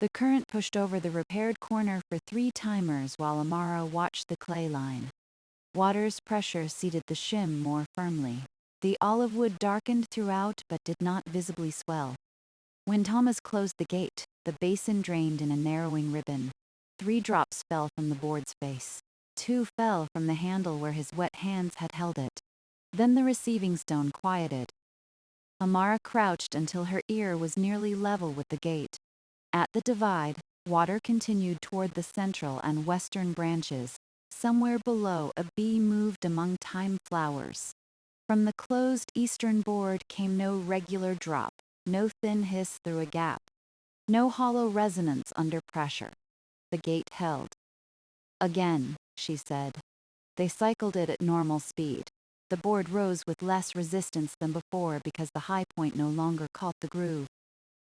The current pushed over the repaired corner for 3 timers while Amara watched the clay line. Water's pressure seated the shim more firmly. The olive wood darkened throughout but did not visibly swell. When Thomas closed the gate, the basin drained in a narrowing ribbon. 3 drops fell from the board's face. 2 fell from the handle where his wet hands had held it. Then the receiving stone quieted. Amara crouched until her ear was nearly level with the gate. At the divide, water continued toward the central and western branches. Somewhere below, a bee moved among thyme flowers. From the closed eastern board came no regular drop, no thin hiss through a gap, no hollow resonance under pressure. The gate held. Again, she said. They cycled it at normal speed. The board rose with less resistance than before because the high point no longer caught the groove.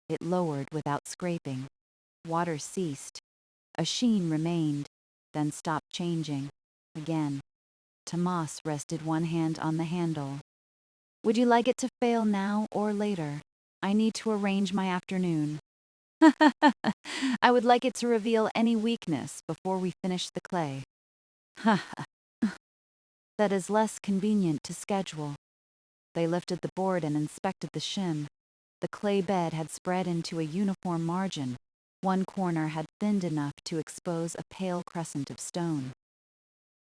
It lowered without scraping. Water ceased. A sheen remained, then stopped changing. Again. Tomas rested one hand on the handle. Would you like it to fail now or later? I need to arrange my afternoon. I would like it to reveal any weakness before we finish the clay. That is less convenient to schedule. They lifted the board and inspected the shim. The clay bed had spread into a uniform margin. One corner had thinned enough to expose a pale crescent of stone.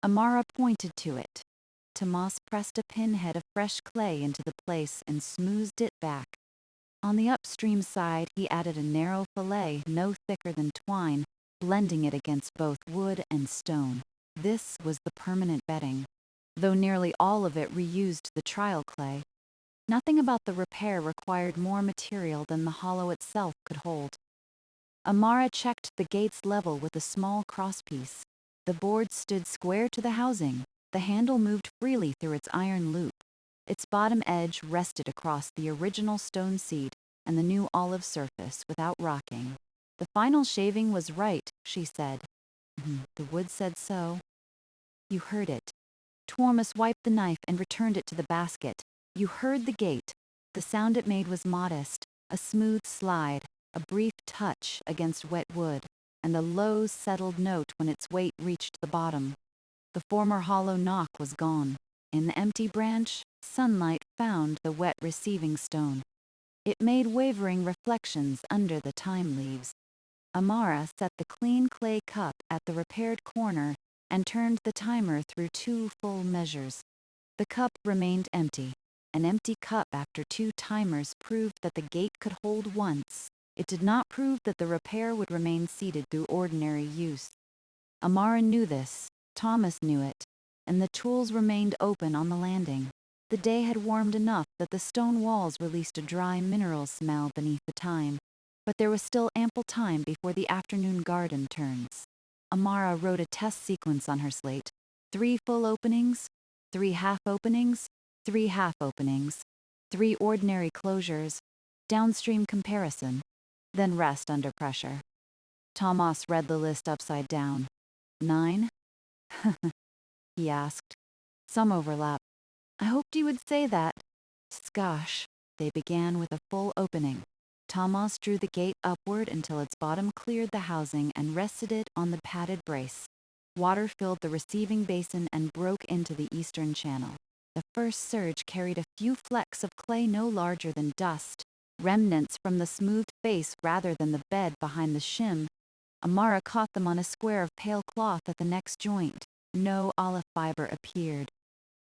Amara pointed to it. Tomas pressed a pinhead of fresh clay into the place and smoothed it back. On the upstream side, he added a narrow fillet no thicker than twine, blending it against both wood and stone. This was the permanent bedding. Though nearly all of it reused the trial clay, nothing about the repair required more material than the hollow itself could hold. Amara checked the gate's level with a small crosspiece. The board stood square to the housing. The handle moved freely through its iron loop. Its bottom edge rested across the original stone seat and the new olive surface without rocking. The final shaving was right, she said. The wood said so. You heard it. Thomas wiped the knife and returned it to the basket. You heard the gate. The sound it made was modest, a smooth slide, a brief touch against wet wood, and a low, settled note when its weight reached the bottom. The former hollow knock was gone. In the empty branch, sunlight found the wet receiving stone. It made wavering reflections under the thyme leaves. Amara set the clean clay cup at the repaired corner and turned the timer through 2 full measures. The cup remained empty. An empty cup after 2 timers proved that the gate could hold once. It did not prove that the repair would remain seated through ordinary use. Amara knew this, Thomas knew it, and the tools remained open on the landing. The day had warmed enough that the stone walls released a dry mineral smell beneath the time, but there was still ample time before the afternoon garden turns. Amara wrote a test sequence on her slate: 3 full openings, 3 half openings, 3 half openings, 3 ordinary closures, downstream comparison, then rest under pressure. Thomas read the list upside down. 9? He asked. Some overlap. I hoped you would say that. Gosh. They began with a full opening. Thomas drew the gate upward until its bottom cleared the housing and rested it on the padded brace. Water filled the receiving basin and broke into the eastern channel. The first surge carried a few flecks of clay no larger than dust, remnants from the smoothed face rather than the bed behind the shim. Amara caught them on a square of pale cloth at the next joint. No olive fiber appeared.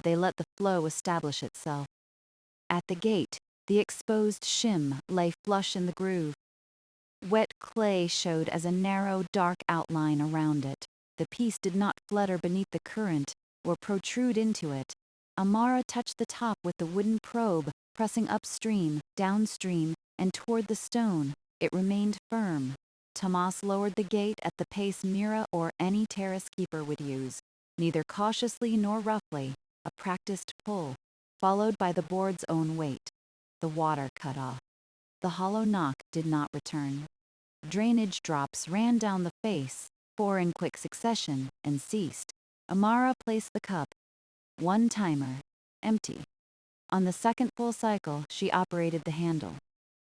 They let the flow establish itself. At the gate, the exposed shim lay flush in the groove. Wet clay showed as a narrow, dark outline around it. The piece did not flutter beneath the current or protrude into it. Amara touched the top with the wooden probe, pressing upstream, downstream, and toward the stone. It remained firm. Thomas lowered the gate at the pace Mira or any terrace keeper would use, neither cautiously nor roughly, a practiced pull, followed by the board's own weight. The water cut off. The hollow knock did not return. Drainage drops ran down the face, 4 in quick succession, and ceased. Amara placed the cup. 1 timer. Empty. On the second full cycle, she operated the handle.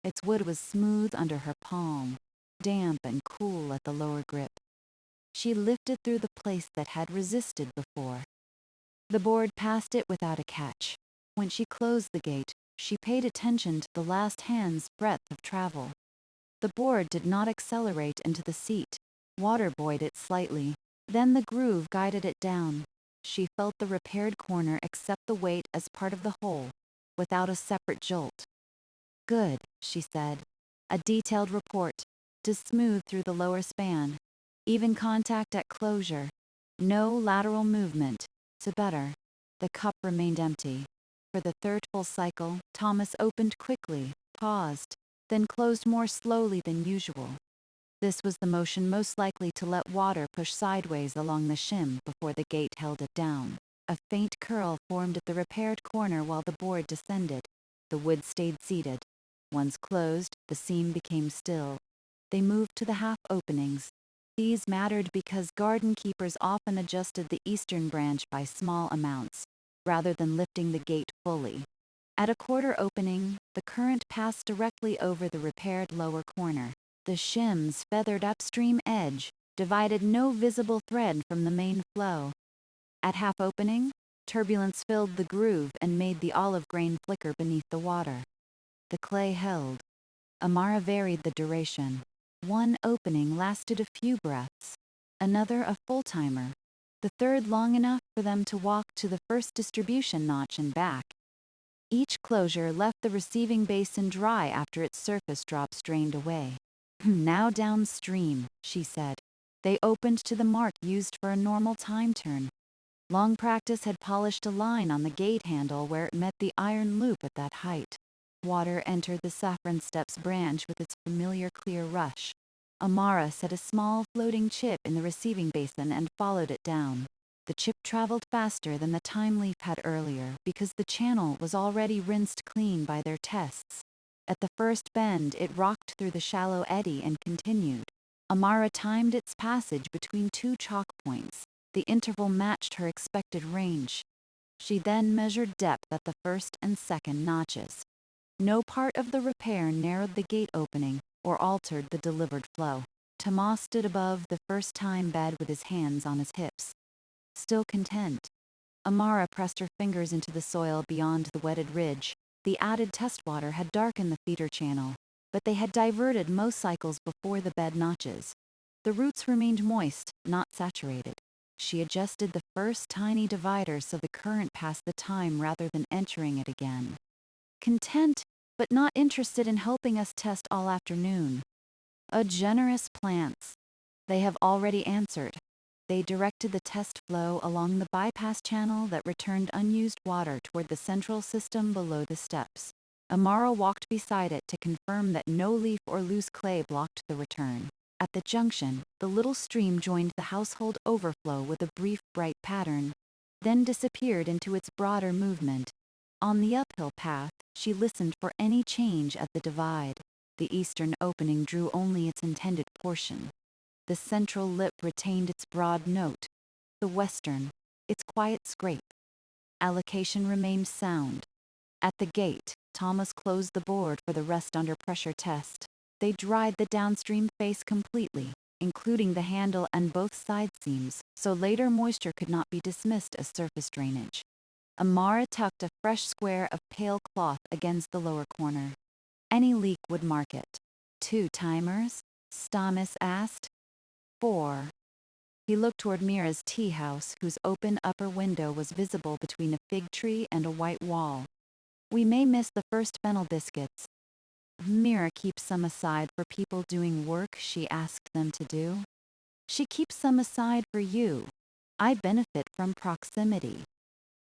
Its wood was smooth under her palm, damp and cool at the lower grip. She lifted through the place that had resisted before. The board passed it without a catch. When she closed the gate, she paid attention to the last hand's breadth of travel. The board did not accelerate into the seat. Water buoyed it slightly. Then the groove guided it down. She felt the repaired corner accept the weight as part of the whole, without a separate jolt. Good, she said. A detailed report, to smooth through the lower span. Even contact at closure. No lateral movement. To better. The cup remained empty. For the third full cycle, Thomas opened quickly, paused, then closed more slowly than usual. This was the motion most likely to let water push sideways along the shim before the gate held it down. A faint curl formed at the repaired corner while the board descended. The wood stayed seated. Once closed, the seam became still. They moved to the half openings. These mattered because garden keepers often adjusted the eastern branch by small amounts, rather than lifting the gate fully. At a quarter opening, the current passed directly over the repaired lower corner. The shim's feathered upstream edge divided no visible thread from the main flow. At half opening, turbulence filled the groove and made the olive grain flicker beneath the water. The clay held. Amara varied the duration. 1 opening lasted a few breaths, another a full timer, the third long enough for them to walk to the first distribution notch and back. Each closure left the receiving basin dry after its surface drops drained away. Now downstream, she said. They opened to the mark used for a normal time turn. Long practice had polished a line on the gate handle where it met the iron loop at that height. Water entered the saffron steps branch with its familiar clear rush. Amara set a small floating chip in the receiving basin and followed it down. The chip traveled faster than the time leaf had earlier because the channel was already rinsed clean by their tests. At the first bend, it rocked through the shallow eddy and continued. Amara timed its passage between 2 chalk points. The interval matched her expected range. She then measured depth at the first and second notches. No part of the repair narrowed the gate opening or altered the delivered flow. Thomas stood above the first time bed with his hands on his hips. Still content. Amara pressed her fingers into the soil beyond the wetted ridge. The added test water had darkened the feeder channel, but they had diverted most cycles before the bed notches. The roots remained moist, not saturated. She adjusted the first tiny divider so the current passed the time rather than entering it again. Content, but not interested in helping us test all afternoon. A generous plants. They have already answered. They directed the test flow along the bypass channel that returned unused water toward the central system below the steps. Amara walked beside it to confirm that no leaf or loose clay blocked the return. At the junction, the little stream joined the household overflow with a brief bright pattern, then disappeared into its broader movement. On the uphill path, she listened for any change at the divide. The eastern opening drew only its intended portion. The central lip retained its broad note. The western, its quiet scrape. Allocation remained sound. At the gate, Thomas closed the board for the rest under pressure test. They dried the downstream face completely, including the handle and both side seams, so later moisture could not be dismissed as surface drainage. Amara tucked a fresh square of pale cloth against the lower corner. Any leak would mark it. 2 timers? Stamis asked. 4. He looked toward Mira's tea house, whose open upper window was visible between a fig tree and a white wall. We may miss the first fennel biscuits. Mira keeps some aside for people doing work she asked them to do. She keeps some aside for you. I benefit from proximity.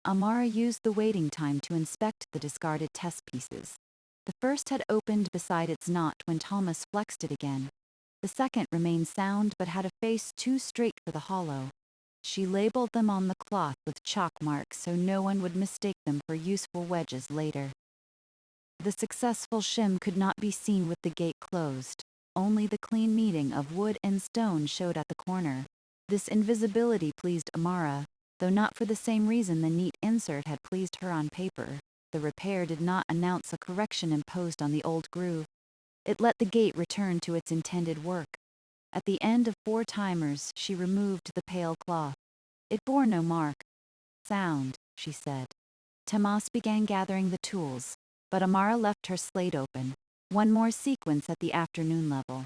Amara used the waiting time to inspect the discarded test pieces. The first had opened beside its knot when Thomas flexed it again. The second remained sound but had a face too straight for the hollow. She labeled them on the cloth with chalk marks so no one would mistake them for useful wedges later. The successful shim could not be seen with the gate closed. Only the clean meeting of wood and stone showed at the corner. This invisibility pleased Amara, though not for the same reason the neat insert had pleased her on paper. The repair did not announce a correction imposed on the old groove. It let the gate return to its intended work. At the end of 4 timers, she removed the pale cloth. It bore no mark. Sound, she said. Tomas began gathering the tools, but Amara left her slate open. One more sequence at the afternoon level.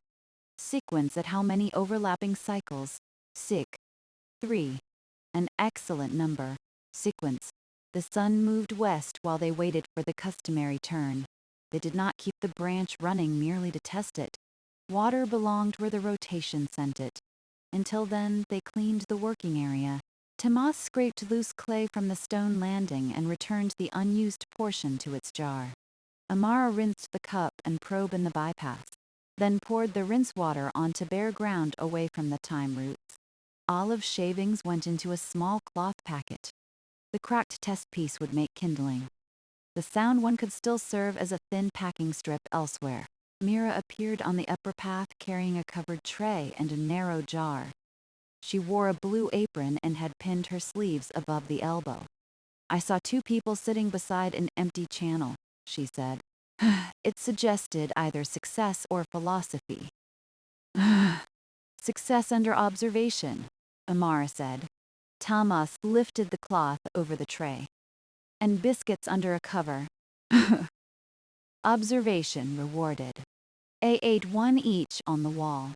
Sequence at how many overlapping cycles? 3. An excellent number. Sequence. The sun moved west while they waited for the customary turn. They did not keep the branch running merely to test it. Water belonged where the rotation sent it. Until then, they cleaned the working area. Tomas scraped loose clay from the stone landing and returned the unused portion to its jar. Amara rinsed the cup and probe in the bypass, then poured the rinse water onto bare ground away from the thyme roots. Olive shavings went into a small cloth packet. The cracked test piece would make kindling. The sound one could still serve as a thin packing strip elsewhere. Mira appeared on the upper path carrying a covered tray and a narrow jar. She wore a blue apron and had pinned her sleeves above the elbow. I saw 2 people sitting beside an empty channel, she said. It suggested either success or philosophy. Success under observation, Amara said. Thomas lifted the cloth over the tray. And biscuits under a cover. Observation rewarded. I ate 1 each on the wall.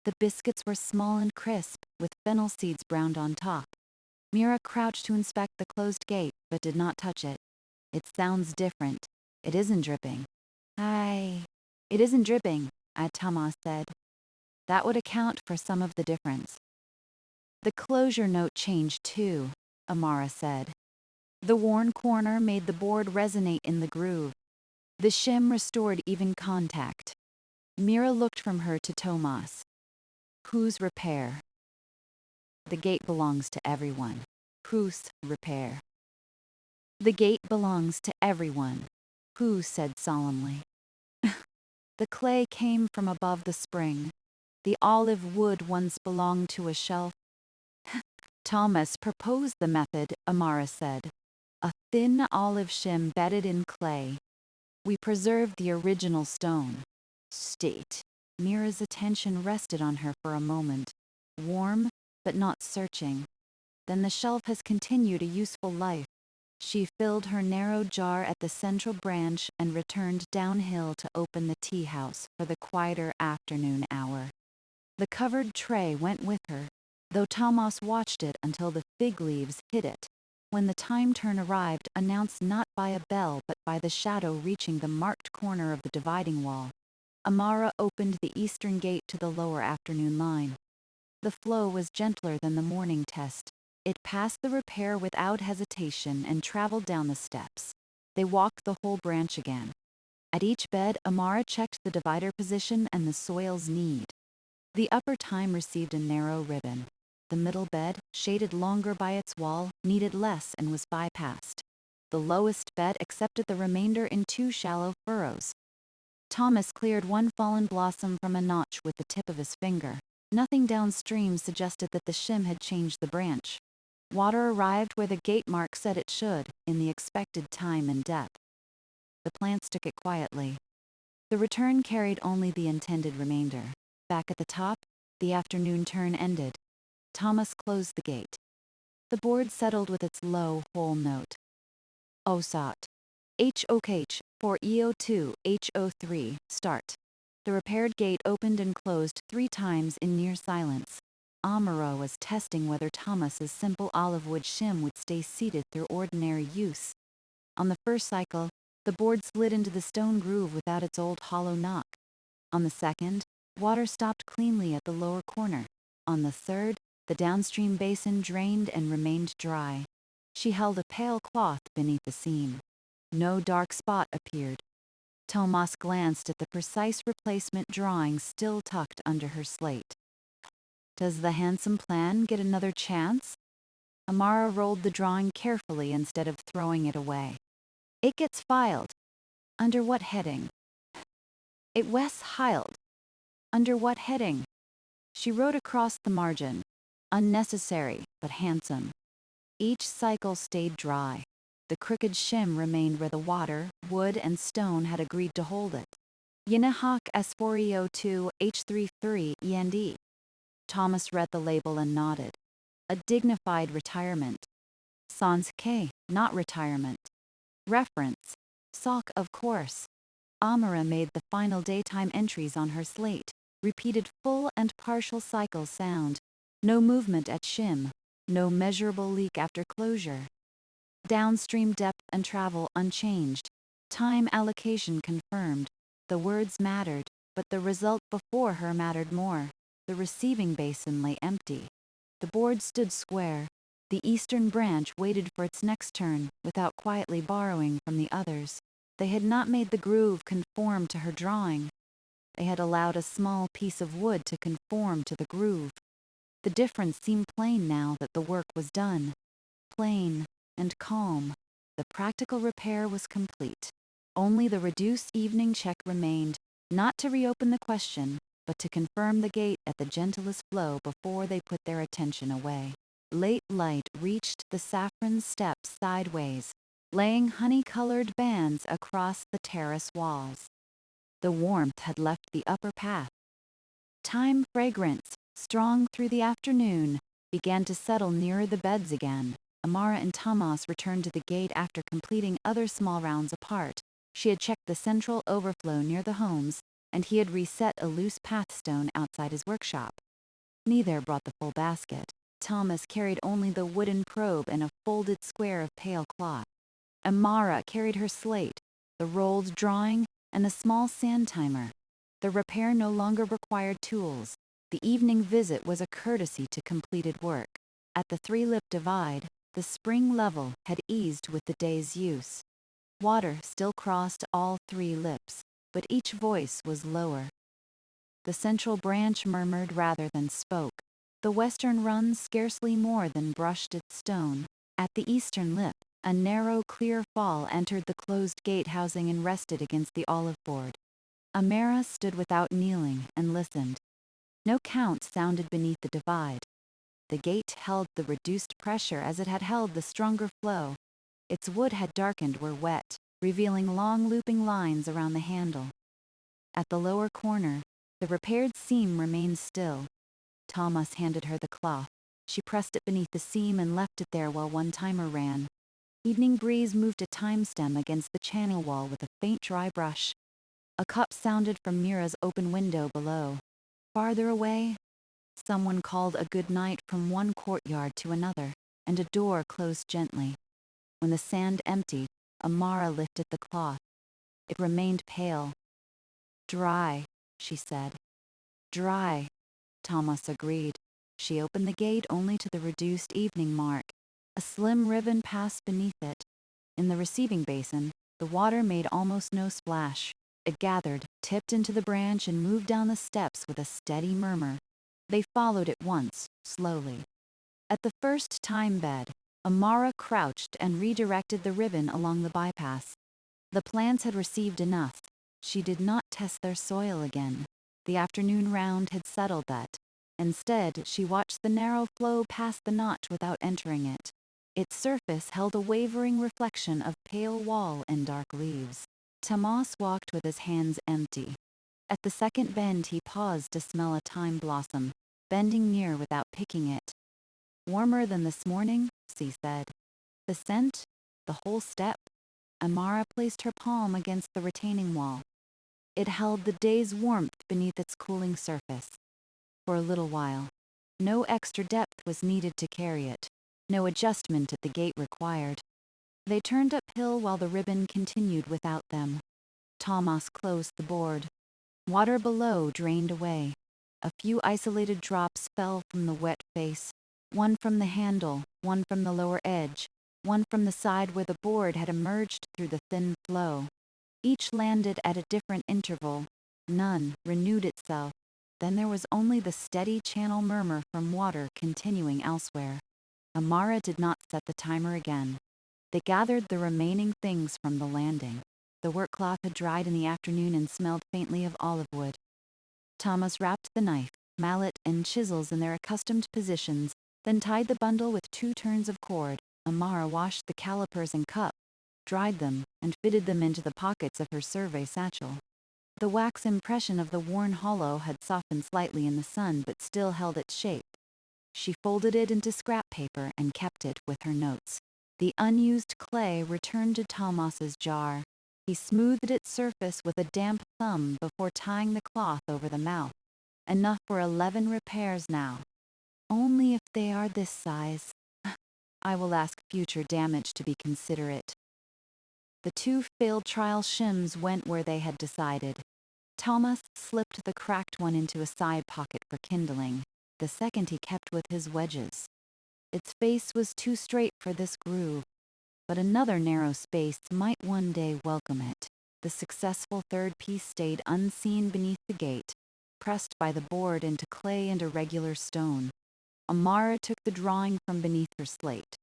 The biscuits were small and crisp, with fennel seeds browned on top. Mira crouched to inspect the closed gate, but did not touch it. It sounds different. It isn't dripping. It isn't dripping, Thomas said. That would account for some of the difference. The closure note changed too, Amara said. The worn corner made the board resonate in the groove. The shim restored even contact. Mira looked from her to Tomas. Whose repair? The gate belongs to everyone. Whose repair? The gate belongs to everyone, Who said solemnly. The clay came from above the spring. The olive wood once belonged to a shelf. Thomas proposed the method, Amara said. A thin olive shim bedded in clay. We preserved the original stone. State. Mira's attention rested on her for a moment. Warm, but not searching. Then the shelf has continued a useful life. She filled her narrow jar at the central branch and returned downhill to open the tea house for the quieter afternoon hour. The covered tray went with her, though Thomas watched it until the fig leaves hid it. When the time turn arrived, announced not by a bell but by the shadow reaching the marked corner of the dividing wall. Amara opened the eastern gate to the lower afternoon line. The flow was gentler than the morning test. It passed the repair without hesitation and traveled down the steps. They walked the whole branch again. At each bed, Amara checked the divider position and the soil's need. The upper time received a narrow ribbon. The middle bed, shaded longer by its wall, needed less and was bypassed. The lowest bed accepted the remainder in 2 shallow furrows. Thomas cleared one fallen blossom from a notch with the tip of his finger. Nothing downstream suggested that the shim had changed the branch. Water arrived where the gate mark said it should, in the expected time and depth. The plants took it quietly. The return carried only the intended remainder. Back at the top, the afternoon turn ended. Thomas closed the gate. The board settled with its low, whole note. OSAT. HOKH, for EO2, HO3, start. The repaired gate opened and closed 3 times in near silence. Amara was testing whether Thomas's simple olive wood shim would stay seated through ordinary use. On the first cycle, the board slid into the stone groove without its old hollow knock. On the second, water stopped cleanly at the lower corner. On the third, the downstream basin drained and remained dry. She held a pale cloth beneath the seam. No dark spot appeared. Thomas glanced at the precise replacement drawing still tucked under her slate. Does the handsome plan get another chance? Amara rolled the drawing carefully instead of throwing it away. It gets filed. Under what heading? It was filed. Under what heading? She wrote across the margin. Unnecessary, but handsome. Each cycle stayed dry. The crooked shim remained where the water, wood, and stone had agreed to hold it. Yinahak S4EO2 H33 END. Thomas read the label and nodded. A dignified retirement. Sans K, not retirement. Reference. Sock, of course. Amara made the final daytime entries on her slate. Repeated full and partial cycle sound. No movement at shim. No measurable leak after closure. Downstream depth and travel unchanged. Time allocation confirmed. The words mattered, but the result before her mattered more. The receiving basin lay empty. The board stood square. The eastern branch waited for its next turn, without quietly borrowing from the others. They had not made the groove conform to her drawing. They had allowed a small piece of wood to conform to the groove. The difference seemed plain now that the work was done. Plain and calm. The practical repair was complete. Only the reduced evening check remained, not to reopen the question, but to confirm the gate at the gentlest flow before they put their attention away. Late light reached the saffron steps sideways, laying honey-colored bands across the terrace walls. The warmth had left the upper path. Thyme fragrance, strong through the afternoon, began to settle nearer the beds again. Amara and Thomas returned to the gate after completing other small rounds apart. She had checked the central overflow near the homes, and he had reset a loose pathstone outside his workshop. Neither brought the full basket. Thomas carried only the wooden probe and a folded square of pale cloth. Amara carried her slate, the rolled drawing, and the small sand timer. The repair no longer required tools. The evening visit was a courtesy to completed work. At the 3-lip divide, the spring level had eased with the day's use. Water still crossed all 3 lips, but each voice was lower. The central branch murmured rather than spoke. The western run scarcely more than brushed its stone. At the eastern lip, a narrow, clear fall entered the closed gate housing and rested against the olive board. Amara stood without kneeling and listened. No count sounded beneath the divide. The gate held the reduced pressure as it had held the stronger flow. Its wood had darkened where wet, revealing long looping lines around the handle. At the lower corner, the repaired seam remained still. Thomas handed her the cloth. She pressed it beneath the seam and left it there while one timer ran. Evening breeze moved a time stem against the channel wall with a faint dry brush. A cup sounded from Mira's open window below. Farther away, someone called a good night from one courtyard to another, and a door closed gently. When the sand emptied, Amara lifted the cloth. It remained pale. Dry, she said. Dry, Thomas agreed. She opened the gate only to the reduced evening mark. A slim ribbon passed beneath it. In the receiving basin, the water made almost no splash. It gathered, tipped into the branch, and moved down the steps with a steady murmur. They followed it once, slowly. At the first time bed, Amara crouched and redirected the ribbon along the bypass. The plants had received enough. She did not test their soil again. The afternoon round had settled that. Instead, she watched the narrow flow past the notch without entering it. Its surface held a wavering reflection of pale wall and dark leaves. Thomas walked with his hands empty. At the second bend he paused to smell a thyme blossom, bending near without picking it. Warmer than this morning, she said. The scent, the whole step. Amara placed her palm against the retaining wall. It held the day's warmth beneath its cooling surface. For a little while. No extra depth was needed to carry it. No adjustment at the gate required. They turned uphill while the ribbon continued without them. Thomas closed the board. Water below drained away. A few isolated drops fell from the wet face, one from the handle, one from the lower edge, one from the side where the board had emerged through the thin flow. Each landed at a different interval. None renewed itself. Then there was only the steady channel murmur from water continuing elsewhere. Amara did not set the timer again. They gathered the remaining things from the landing. The work cloth had dried in the afternoon and smelled faintly of olive wood. Thomas wrapped the knife, mallet, and chisels in their accustomed positions, then tied the bundle with 2 turns of cord. Amara washed the calipers and cup, dried them, and fitted them into the pockets of her survey satchel. The wax impression of the worn hollow had softened slightly in the sun but still held its shape. She folded it into scrap paper and kept it with her notes. The unused clay returned to Thomas's jar. He smoothed its surface with a damp thumb before tying the cloth over the mouth. Enough for 11 repairs now. Only if they are this size. I will ask future damage to be considerate. The 2 failed trial shims went where they had decided. Thomas slipped the cracked one into a side pocket for kindling. The second he kept with his wedges. Its face was too straight for this groove, but another narrow space might one day welcome it. The successful third piece stayed unseen beneath the gate, pressed by the board into clay and irregular stone. Amara took the drawing from beneath her slate.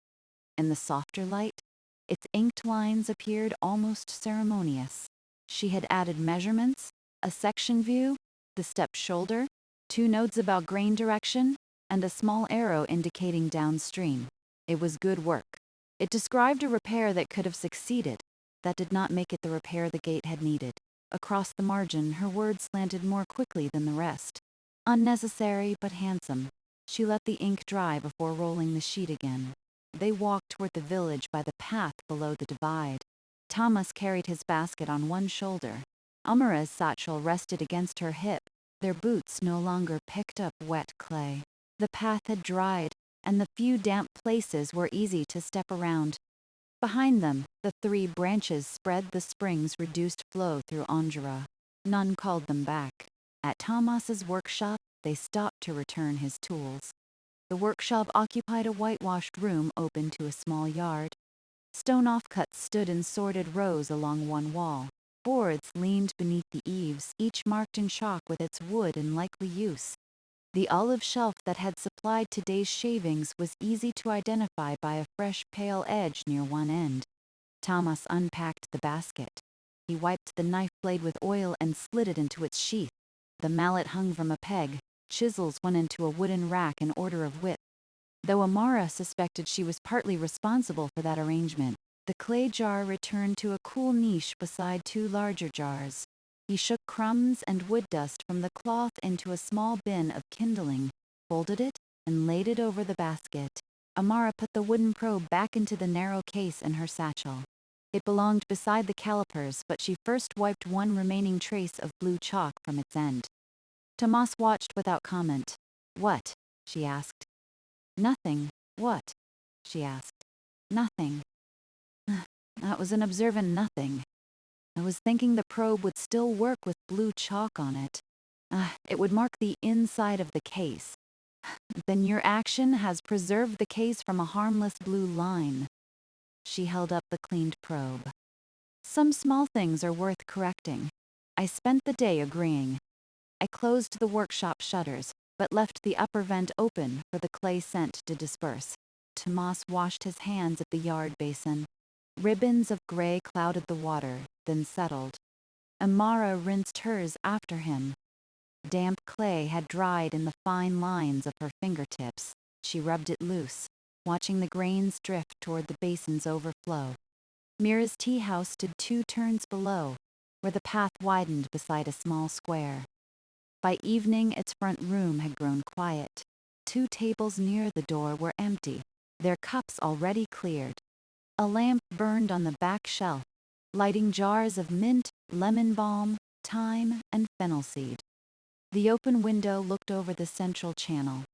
In the softer light, its inked lines appeared almost ceremonious. She had added measurements, a section view, the step shoulder, 2 notes about grain direction, and a small arrow indicating downstream. It was good work. It described a repair that could have succeeded. That did not make it the repair the gate had needed. Across the margin, her words slanted more quickly than the rest. Unnecessary but handsome. She let the ink dry before rolling the sheet again. They walked toward the village by the path below the divide. Thomas carried his basket on one shoulder. Amara's satchel rested against her hip. Their boots no longer picked up wet clay. The path had dried, and the few damp places were easy to step around. Behind them, the 3 branches spread the spring's reduced flow through Angera. None called them back. At Thomas's workshop, they stopped to return his tools. The workshop occupied a whitewashed room open to a small yard. Stone offcuts stood in sorted rows along one wall. Boards leaned beneath the eaves, each marked in chalk with its wood and likely use. The olive shelf that had supplied today's shavings was easy to identify by a fresh pale edge near one end. Thomas unpacked the basket. He wiped the knife blade with oil and slid it into its sheath. The mallet hung from a peg. Chisels went into a wooden rack in order of width. Though Amara suspected she was partly responsible for that arrangement, the clay jar returned to a cool niche beside 2 larger jars. He shook crumbs and wood dust from the cloth into a small bin of kindling, folded it, and laid it over the basket. Amara put the wooden probe back into the narrow case in her satchel. It belonged beside the calipers, but she first wiped one remaining trace of blue chalk from its end. Thomas watched without comment. What? She asked. Nothing. What? She asked. Nothing. That was an observant nothing. I was thinking the probe would still work with blue chalk on it. It would mark the inside of the case. Then your action has preserved the case from a harmless blue line. She held up the cleaned probe. Some small things are worth correcting. I spent the day agreeing. I closed the workshop shutters, but left the upper vent open for the clay scent to disperse. Tomas washed his hands at the yard basin. Ribbons of gray clouded the water, then settled. Amara rinsed hers after him. Damp clay had dried in the fine lines of her fingertips. She rubbed it loose, watching the grains drift toward the basin's overflow. Mira's tea house stood 2 turns below, where the path widened beside a small square. By evening, its front room had grown quiet. 2 tables near the door were empty, their cups already cleared. A lamp burned on the back shelf, lighting jars of mint, lemon balm, thyme, and fennel seed. The open window looked over the central channel.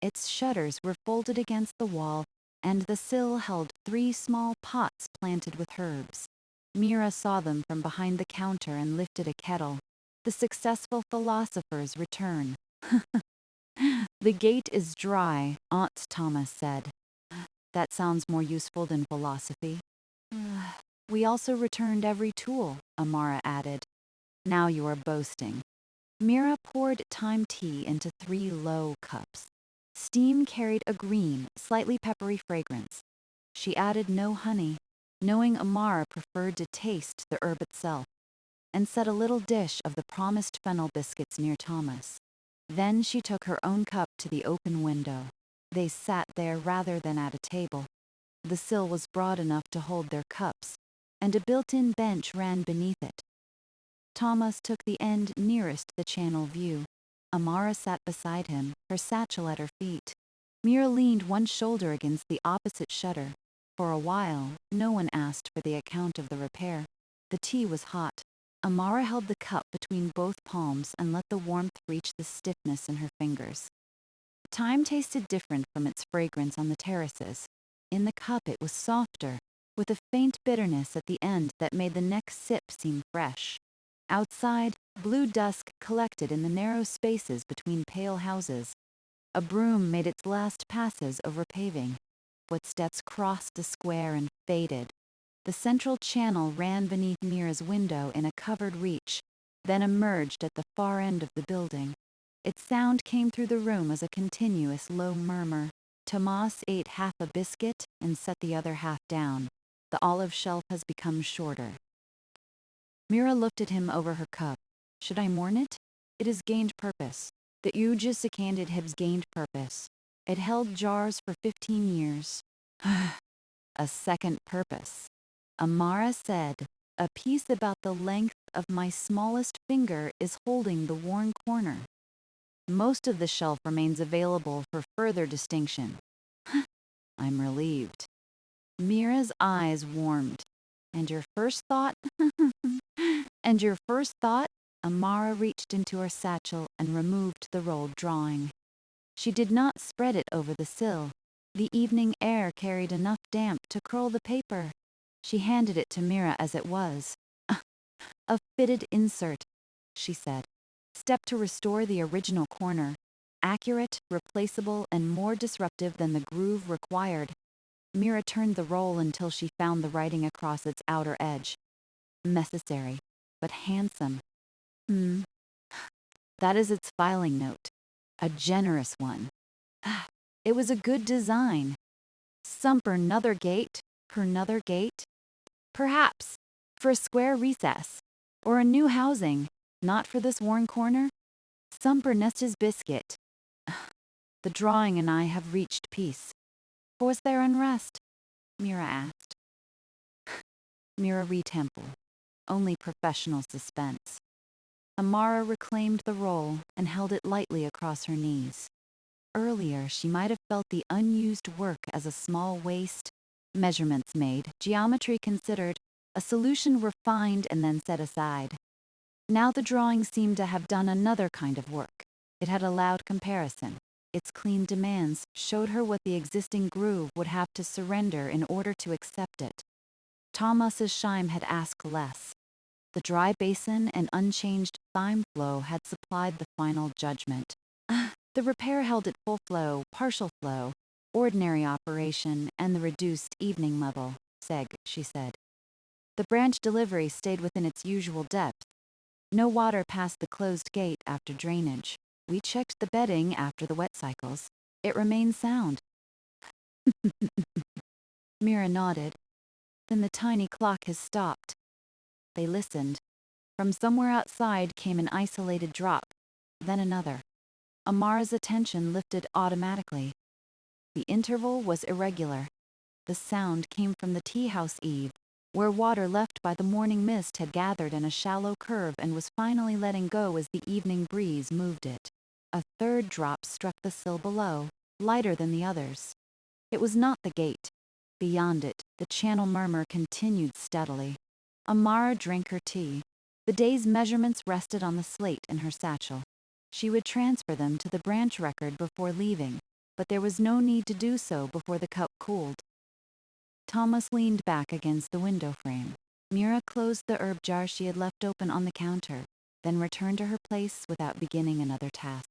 Its shutters were folded against the wall, and the sill held 3 small pots planted with herbs. Mira saw them from behind the counter and lifted a kettle. The successful philosopher's return. The gate is dry, Aunt Thomas said. That sounds more useful than philosophy. We also returned every tool, Amara added. Now you are boasting. Mira poured thyme tea into 3 low cups. Steam carried a green, slightly peppery fragrance. She added no honey, knowing Amara preferred to taste the herb itself, and set a little dish of the promised fennel biscuits near Thomas. Then she took her own cup to the open window. They sat there rather than at a table. The sill was broad enough to hold their cups, and a built-in bench ran beneath it. Thomas took the end nearest the channel view. Amara sat beside him, her satchel at her feet. Mira leaned one shoulder against the opposite shutter. For a while, no one asked for the account of the repair. The tea was hot. Amara held the cup between both palms and let the warmth reach the stiffness in her fingers. Thyme tasted different from its fragrance on the terraces. In the cup it was softer, with a faint bitterness at the end that made the next sip seem fresh. Outside, blue dusk collected in the narrow spaces between pale houses. A broom made its last passes over paving. Footsteps crossed the square and faded. The central channel ran beneath Mira's window in a covered reach, then emerged at the far end of the building. Its sound came through the room as a continuous low murmur. Tomas ate half a biscuit and set the other half down. The olive shelf has become shorter. Mira looked at him over her cup. Should I mourn it? It has gained purpose. The Uja secanded Hib's gained purpose. It held jars for 15 years. A second purpose. Amara said, a piece about the length of my smallest finger is holding the worn corner. Most of the shelf remains available for further distinction. I'm relieved. Mira's eyes warmed. And your first thought? And your first thought? Amara reached into her satchel and removed the rolled drawing. She did not spread it over the sill. The evening air carried enough damp to curl the paper. She handed it to Mira as it was. A fitted insert, she said. Step to restore the original corner. Accurate, replaceable, and more disruptive than the groove required. Mira turned the roll until she found the writing across its outer edge. Necessary, but handsome. That is its filing note. A generous one. It was a good design. Sumper nother gate, per nother gate. Perhaps, for a square recess, or a new housing, not for this worn corner. Sumper nestes biscuit. The drawing and I have reached peace. Was there unrest? Mira asked. Mira retemple. Only professional suspense. Amara reclaimed the roll and held it lightly across her knees. Earlier, she might have felt the unused work as a small waste, measurements made, geometry considered, a solution refined and then set aside. Now the drawing seemed to have done another kind of work. It had allowed comparison. Its clean demands showed her what the existing groove would have to surrender in order to accept it. Thomas's Scheim had asked less. The dry basin and unchanged thyme flow had supplied the final judgment. The repair held at full flow, partial flow, ordinary operation, and the reduced evening level, she said. The branch delivery stayed within its usual depth. No water passed the closed gate after drainage. We checked the bedding after the wet cycles. It remained sound. Mira nodded. Then the tiny clock has stopped. They listened. From somewhere outside came an isolated drop, then another. Amara's attention lifted automatically. The interval was irregular. The sound came from the tea house eave, where water left by the morning mist had gathered in a shallow curve and was finally letting go as the evening breeze moved it. A third drop struck the sill below, lighter than the others. It was not the gate. Beyond it, the channel murmur continued steadily. Amara drank her tea. The day's measurements rested on the slate in her satchel. She would transfer them to the branch record before leaving, but there was no need to do so before the cup cooled. Thomas leaned back against the window frame. Mira closed the herb jar she had left open on the counter, then returned to her place without beginning another task.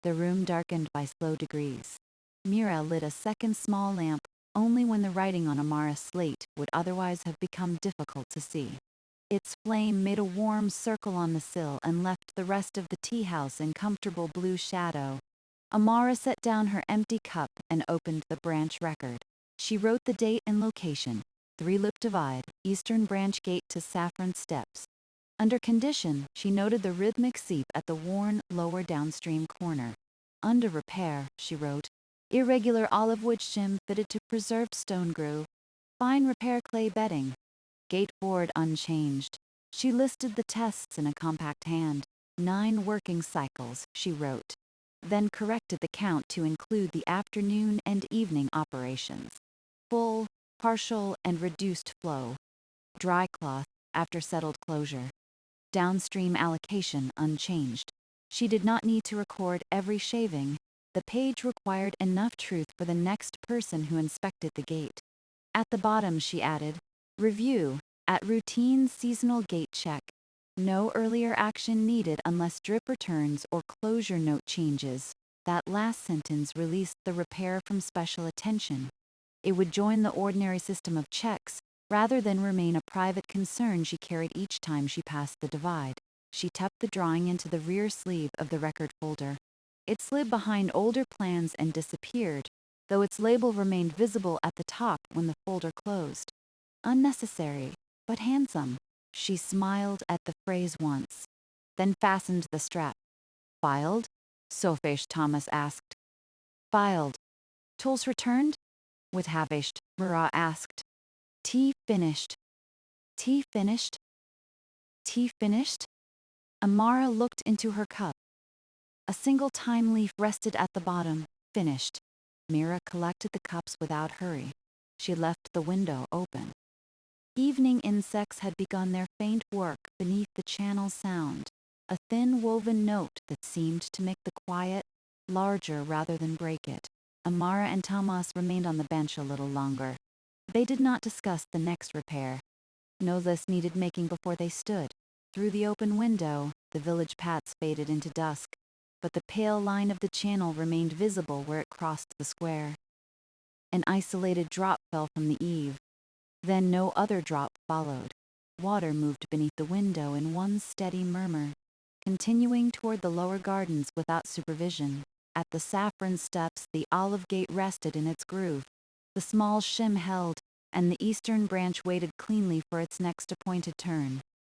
The room darkened by slow degrees. Mira lit a second small lamp only when the writing on Amara's slate would otherwise have become difficult to see. Its flame made a warm circle on the sill and left the rest of the tea house in comfortable blue shadow. Amara set down her empty cup and opened the branch record. She wrote the date and location, 3-Lip Divide, Eastern Branch Gate to Saffron Steps. Under condition, she noted the rhythmic seep at the worn, lower downstream corner. Under repair, she wrote, irregular olive wood shim fitted to preserved stone groove, fine repair clay bedding. Gate board unchanged. She listed the tests in a compact hand. 9 working cycles, she wrote, then corrected the count to include the afternoon and evening operations. Full, partial, and reduced flow. Dry cloth after settled closure. Downstream allocation unchanged. She did not need to record every shaving. The page required enough truth for the next person who inspected the gate. At the bottom, she added, review, at routine seasonal gate check. No earlier action needed unless drip returns or closure note changes. That last sentence released the repair from special attention. It would join the ordinary system of checks, rather than remain a private concern she carried each time she passed the divide. She tucked the drawing into the rear sleeve of the record folder. It slid behind older plans and disappeared, though its label remained visible at the top when the folder closed. Unnecessary, but handsome. She smiled at the phrase once, then fastened the strap. Filed? Sophish Thomas asked. Filed. Tools returned? With Havished, Mara asked. Tea finished. Tea finished? Tea finished? Amara looked into her cup. A single thyme leaf rested at the bottom, finished. Mira collected the cups without hurry. She left the window open. Evening insects had begun their faint work beneath the channel's sound, a thin woven note that seemed to make the quiet larger rather than break it. Amara and Thomas remained on the bench a little longer. They did not discuss the next repair. No list needed making before they stood. Through the open window, the village paths faded into dusk, but the pale line of the channel remained visible where it crossed the square. An isolated drop fell from the eave. Then no other drop followed. Water moved beneath the window in one steady murmur, continuing toward the lower gardens without supervision. At the saffron steps, the olive gate rested in its groove. The small shim held, and the eastern branch waited cleanly for its next appointed turn.